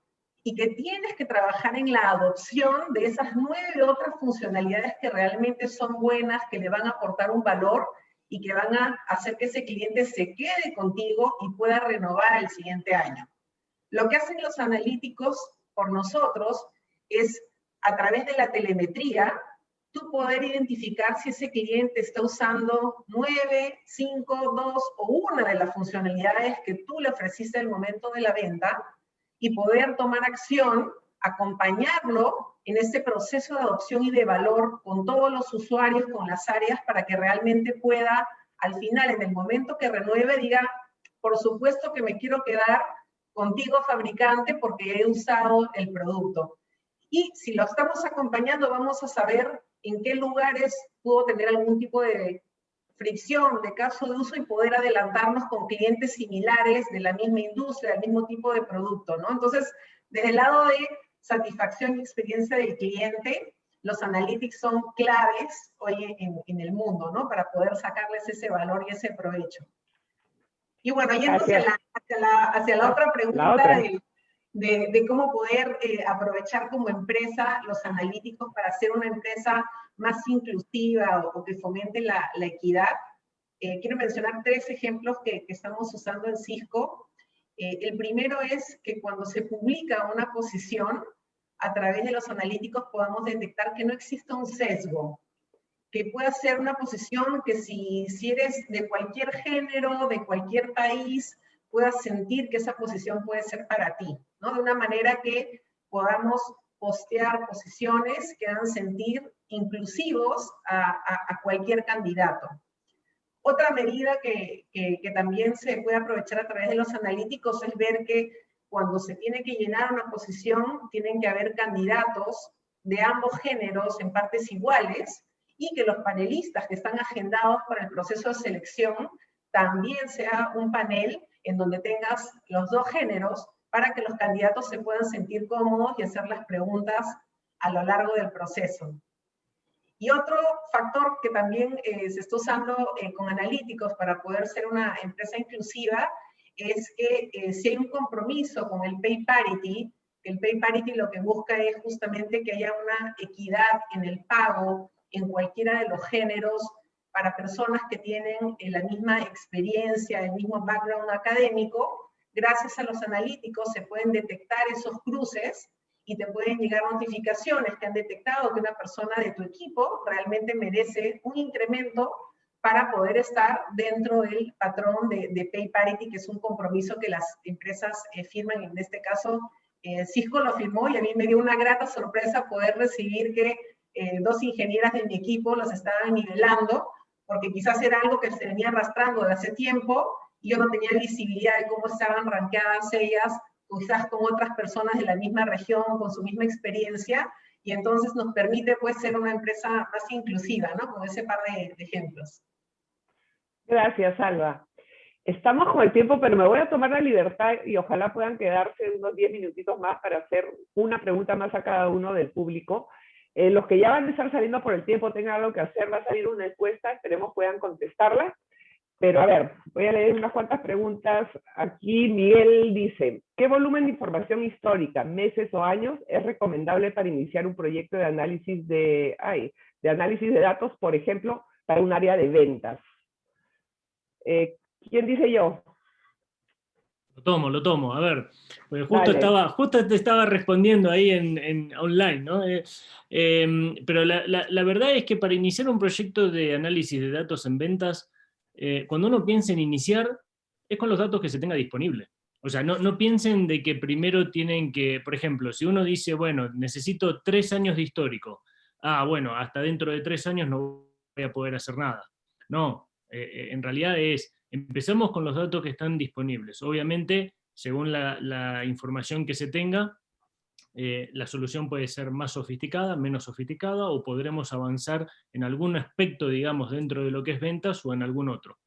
y que tienes que trabajar en la adopción de esas 9 otras funcionalidades que realmente son buenas, que le van a aportar un valor y que van a hacer que ese cliente se quede contigo y pueda renovar el siguiente año. Lo que hacen los analíticos por nosotros es, a través de la telemetría, tú poder identificar si ese cliente está usando 9, 5, 2 o una de las funcionalidades que tú le ofreciste al momento de la venta y poder tomar acción, acompañarlo en este proceso de adopción y de valor con todos los usuarios, con las áreas, para que realmente pueda, al final, en el momento que renueve, diga, por supuesto que me quiero quedar contigo, fabricante, porque he usado el producto. Y si lo estamos acompañando, vamos a saber en qué lugares pudo tener algún tipo de fricción, de caso de uso, y poder adelantarnos con clientes similares de la misma industria, del mismo tipo de producto, ¿no? Entonces, desde el lado de satisfacción y experiencia del cliente, los analytics son claves hoy en el mundo, ¿no? Para poder sacarles ese valor y ese provecho. Y bueno, yendo hacia la otra pregunta de cómo poder aprovechar como empresa los analíticos para hacer una empresa más inclusiva o que fomente la equidad, quiero mencionar 3 ejemplos que estamos usando en Cisco. El primero es que cuando se publica una posición, a través de los analíticos podamos detectar que no exista un sesgo, que pueda ser una posición que si eres de cualquier género, de cualquier país, puedas sentir que esa posición puede ser para ti, ¿no? De una manera que podamos postear posiciones que hagan sentir inclusivos a cualquier candidato. Otra medida que también se puede aprovechar a través de los analíticos es ver que cuando se tiene que llenar una posición, tienen que haber candidatos de ambos géneros en partes iguales, y que los panelistas que están agendados para el proceso de selección también sea un panel en donde tengas los 2 géneros para que los candidatos se puedan sentir cómodos y hacer las preguntas a lo largo del proceso. Y otro factor que también se está usando con analíticos para poder ser una empresa inclusiva es que si hay un compromiso con el Pay Parity, el Pay Parity lo que busca es justamente que haya una equidad en el pago en cualquiera de los géneros para personas que tienen la misma experiencia, el mismo background académico. Gracias a los analíticos se pueden detectar esos cruces y te pueden llegar notificaciones que han detectado que una persona de tu equipo realmente merece un incremento para poder estar dentro del patrón de Pay Parity, que es un compromiso que las empresas firman. En este caso, Cisco lo firmó y a mí me dio una grata sorpresa poder recibir que 2 ingenieras de mi equipo los estaban nivelando porque quizás era algo que se venía arrastrando de hace tiempo y yo no tenía visibilidad de cómo estaban rankeadas ellas, quizás con otras personas de la misma región, con su misma experiencia, y entonces nos permite pues ser una empresa más inclusiva, ¿no? Con ese par de ejemplos. Gracias, Alba. Estamos con el tiempo, pero me voy a tomar la libertad y ojalá puedan quedarse unos 10 minutitos más para hacer una pregunta más a cada uno del público. Los que ya van a estar saliendo por el tiempo tengan algo que hacer, va a salir una encuesta, esperemos puedan contestarla. Pero a ver, voy a leer unas cuantas preguntas. Aquí Miguel dice, ¿qué volumen de información histórica, meses o años, es recomendable para iniciar un proyecto de análisis de datos, por ejemplo, para un área de ventas? ¿Quién dice yo? Lo tomo. A ver, pues justo te estaba respondiendo ahí en online, ¿no? Pero la verdad es que para iniciar un proyecto de análisis de datos en ventas, cuando uno piensa en iniciar, es con los datos que se tenga disponible. O sea, no piensen de que primero tienen que, por ejemplo, si uno dice, bueno, necesito 3 años de histórico, bueno, hasta dentro de 3 años no voy a poder hacer nada. No, en realidad empezamos con los datos que están disponibles. Obviamente, según la información que se tenga, la solución puede ser más sofisticada, menos sofisticada, o podremos avanzar en algún aspecto, digamos, dentro de lo que es ventas o en algún otro.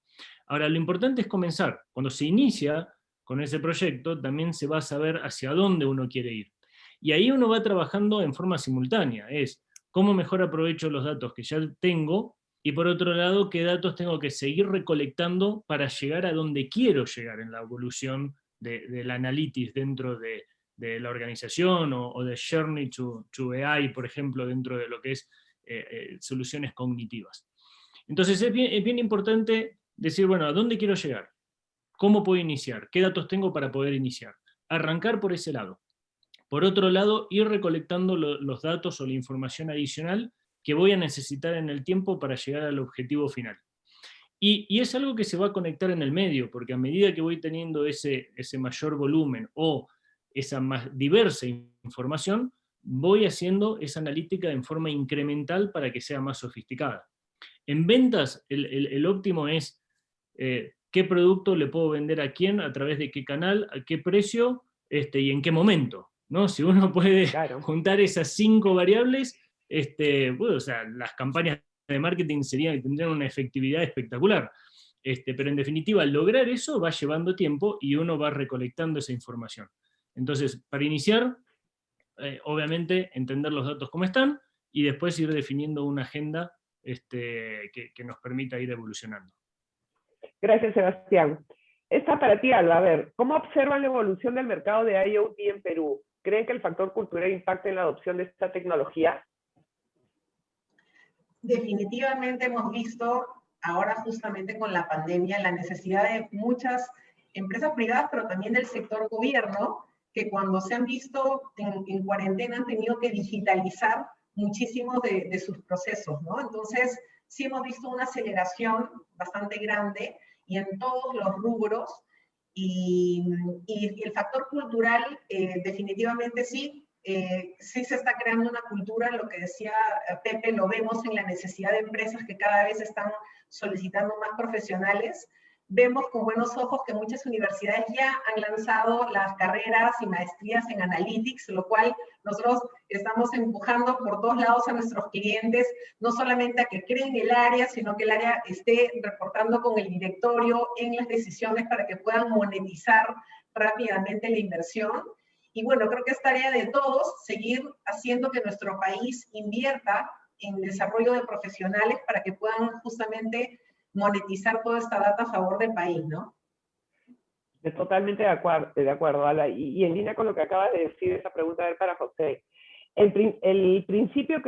Ahora, lo importante es comenzar. Cuando se inicia con ese proyecto, también se va a saber hacia dónde uno quiere ir. Y ahí uno va trabajando en forma simultánea. Es cómo mejor aprovecho los datos que ya tengo, y por otro lado, qué datos tengo que seguir recolectando para llegar a donde quiero llegar en la evolución del analytics dentro de la organización, o de Journey to AI, por ejemplo, dentro de lo que es soluciones cognitivas. Entonces es bien importante decir, bueno, ¿a dónde quiero llegar? ¿Cómo puedo iniciar? ¿Qué datos tengo para poder iniciar? Arrancar por ese lado. Por otro lado, ir recolectando los datos o la información adicional que voy a necesitar en el tiempo para llegar al objetivo final. Y es algo que se va a conectar en el medio, porque a medida que voy teniendo ese mayor volumen o esa más diversa información, voy haciendo esa analítica en forma incremental para que sea más sofisticada. En ventas, el óptimo es qué producto le puedo vender a quién, a través de qué canal, a qué precio y en qué momento, ¿no? Si uno puede juntar esas 5 variables, bueno, o sea, las campañas de marketing tendrían una efectividad espectacular. Pero en definitiva, lograr eso va llevando tiempo y uno va recolectando esa información. Entonces, para iniciar, obviamente, entender los datos como están y después ir definiendo una agenda que nos permita ir evolucionando. Gracias, Sebastián. Esta para ti, Alba. A ver, ¿cómo observan la evolución del mercado de IoT en Perú? ¿Creen que el factor cultural impacta en la adopción de esta tecnología? Definitivamente hemos visto ahora justamente con la pandemia la necesidad de muchas empresas privadas, pero también del sector gobierno, que cuando se han visto en cuarentena han tenido que digitalizar muchísimos de sus procesos, ¿no? Entonces, sí hemos visto una aceleración bastante grande y en todos los rubros, y el factor cultural definitivamente sí. Sí se está creando una cultura, lo que decía Pepe, lo vemos en la necesidad de empresas que cada vez están solicitando más profesionales. Vemos con buenos ojos que muchas universidades ya han lanzado las carreras y maestrías en Analytics, lo cual nosotros estamos empujando por todos lados a nuestros clientes, no solamente a que creen el área, sino que el área esté reportando con el directorio en las decisiones para que puedan monetizar rápidamente la inversión. Y bueno, creo que es tarea de todos seguir haciendo que nuestro país invierta en desarrollo de profesionales para que puedan justamente monetizar toda esta data a favor del país, ¿no? Totalmente de acuerdo, Ala. Y en línea con lo que acabas de decir, esa pregunta para José. El principio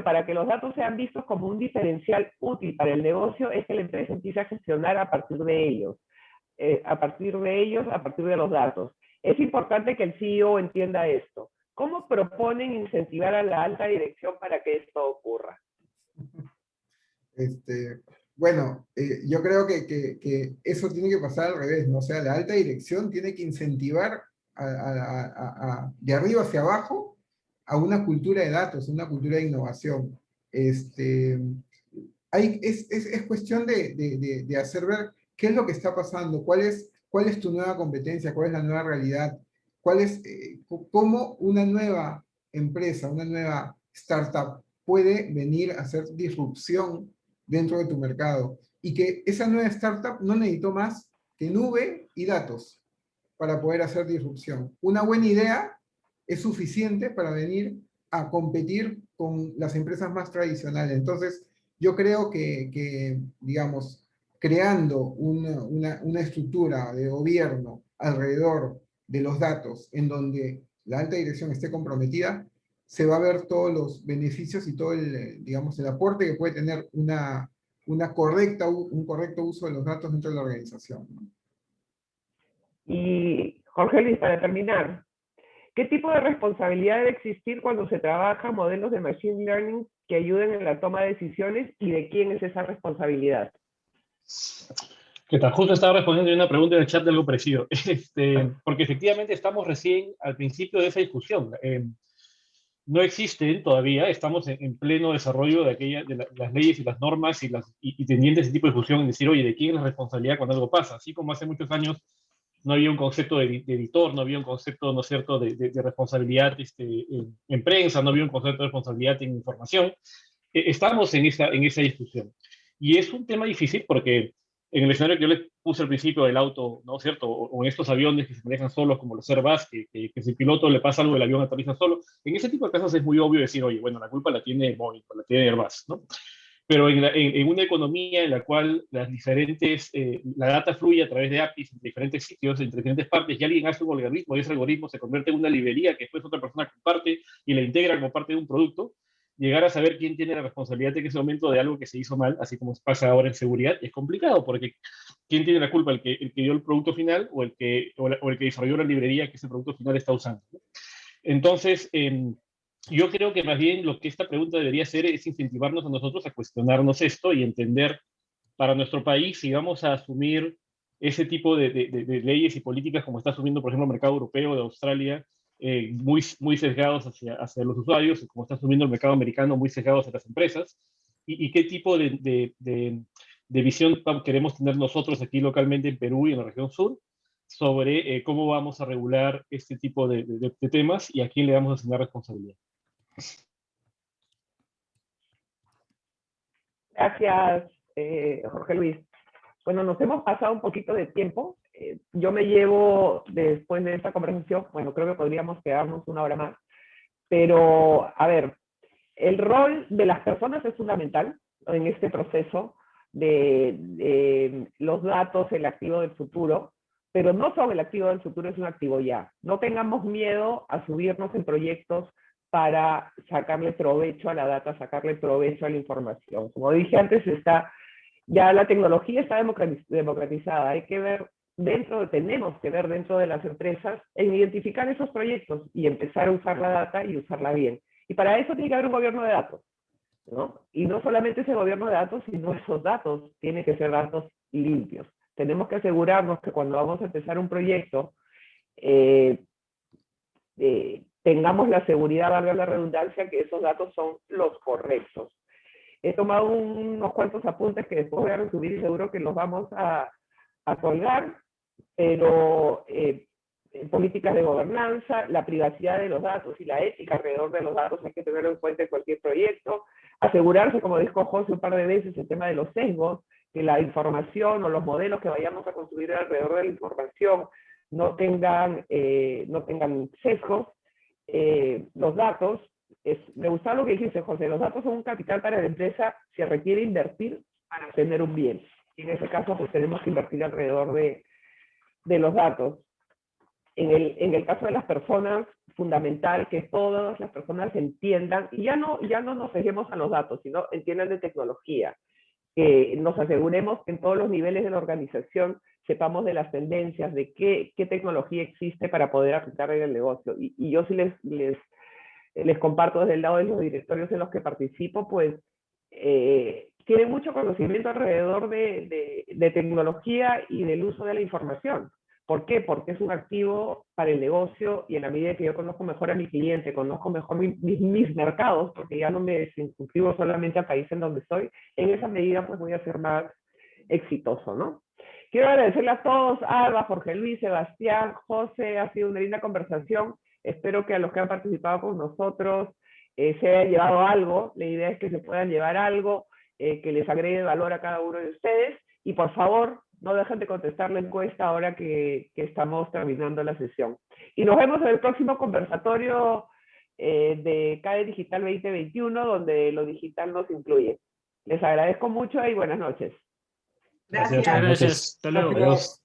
para que los datos sean vistos como un diferencial útil para el negocio es que la empresa empiece a gestionar a partir de ellos, a partir de los datos. Es importante que el CEO entienda esto. ¿Cómo proponen incentivar a la alta dirección para que esto ocurra? Bueno, yo creo que eso tiene que pasar al revés, ¿no? O sea, la alta dirección tiene que incentivar de arriba hacia abajo a una cultura de datos, una cultura de innovación. es cuestión de hacer ver qué es lo que está pasando, cuál es tu nueva competencia, cuál es la nueva realidad, cómo una nueva empresa, una nueva startup puede venir a hacer disrupción dentro de tu mercado. Y que esa nueva startup no necesitó más que nube y datos para poder hacer disrupción. Una buena idea es suficiente para venir a competir con las empresas más tradicionales. Entonces, yo creo que digamos, creando una estructura de gobierno alrededor de los datos en donde la alta dirección esté comprometida, se va a ver todos los beneficios y todo digamos, el aporte que puede tener un correcto uso de los datos dentro de la organización, ¿no? Y Jorge Luis, para terminar, ¿qué tipo de responsabilidad debe existir cuando se trabaja modelos de Machine Learning que ayuden en la toma de decisiones y de quién es esa responsabilidad? ¿Qué tal? Justo estaba respondiendo a una pregunta en el chat de algo parecido, porque efectivamente estamos recién al principio de esa discusión. No existen todavía, estamos en pleno desarrollo de las leyes y las normas y tendientes ese tipo de discusión, en decir, oye, ¿de quién es la responsabilidad cuando algo pasa? Así como hace muchos años no había un concepto de editor, no había un concepto, ¿no es cierto?, de responsabilidad en prensa, no había un concepto de responsabilidad en información. Estamos en esa discusión. Y es un tema difícil porque en el escenario que yo les puse al principio del auto, ¿no es cierto?, o en estos aviones que se manejan solos, como los Airbus, que si el piloto le pasa algo, el avión aterriza solo, en ese tipo de casos es muy obvio decir, oye, bueno, la culpa la tiene Boeing, la tiene Airbus, ¿no? Pero en una economía en la cual la data fluye a través de APIs en diferentes sitios, entre diferentes partes, y alguien hace un algoritmo, y ese algoritmo se convierte en una librería que después otra persona comparte y la integra como parte de un producto, llegar a saber quién tiene la responsabilidad en ese momento de algo que se hizo mal, así como pasa ahora en seguridad, es complicado, porque ¿quién tiene la culpa? ¿El que dio el producto final o el que desarrolló la librería que ese producto final está usando? Entonces, yo creo que más bien lo que esta pregunta debería hacer es incentivarnos a nosotros a cuestionarnos esto y entender para nuestro país si vamos a asumir ese tipo de leyes y políticas como está asumiendo, por ejemplo, el mercado europeo de Australia, muy sesgados hacia los usuarios, como está asumiendo el mercado americano, muy sesgados hacia las empresas, y qué tipo de visión queremos tener nosotros aquí localmente en Perú y en la región sur sobre cómo vamos a regular este tipo de temas y a quién le vamos a asignar responsabilidad. Gracias, Jorge Luis. Bueno, nos hemos pasado un poquito de tiempo. Yo me llevo, después de esta conversación, bueno, creo que podríamos quedarnos una hora más, pero, a ver, el rol de las personas es fundamental en este proceso de los datos, el activo del futuro, pero no son el activo del futuro, es un activo ya. No tengamos miedo a subirnos en proyectos para sacarle provecho a la data, sacarle provecho a la información. Como dije antes, ya la tecnología está democratizada. Hay que ver tenemos que ver dentro de las empresas en identificar esos proyectos y empezar a usar la data y usarla bien. Y para eso tiene que haber un gobierno de datos, ¿no? Y no solamente ese gobierno de datos, sino esos datos tienen que ser datos limpios. Tenemos que asegurarnos que cuando vamos a empezar un proyecto, tengamos la seguridad, valga la redundancia, que esos datos son los correctos. He tomado unos cuantos apuntes que después voy a resumir y seguro que los vamos a colgar, pero políticas de gobernanza, la privacidad de los datos y la ética alrededor de los datos hay que tenerlo en cuenta en cualquier proyecto, asegurarse, como dijo José un par de veces, el tema de los sesgos, que la información o los modelos que vayamos a construir alrededor de la información no tengan sesgos. Los datos, me gustaba lo que dijiste, José, los datos son un capital para la empresa, se requiere invertir para obtener un bien. Y en ese caso, pues tenemos que invertir alrededor de los datos. En el caso de las personas, fundamental que todas las personas entiendan, y ya no nos dejemos a los datos, sino entiendan de tecnología, que nos aseguremos que en todos los niveles de la organización sepamos de las tendencias, de qué tecnología existe para poder aplicar en el negocio. Y yo sí les comparto desde el lado de los directorios en los que participo, pues tienen mucho conocimiento alrededor de tecnología y del uso de la información. ¿Por qué? Porque es un activo para el negocio y en la medida que yo conozco mejor a mi cliente, conozco mejor mis mercados, porque ya no me circunscribo solamente al país en donde estoy, en esa medida pues voy a ser más exitoso, ¿no? Quiero agradecerle a todos, Alba, Jorge Luis, Sebastián, José, ha sido una linda conversación. Espero que a los que han participado con nosotros se haya llevado algo. La idea es que se puedan llevar algo que les agregue valor a cada uno de ustedes. Y por favor, no dejen de contestar la encuesta ahora que estamos terminando la sesión. Y nos vemos en el próximo conversatorio de CADE Digital 2021, donde lo digital nos incluye. Les agradezco mucho y buenas noches. Gracias. Muchas gracias. Hasta luego. Adiós.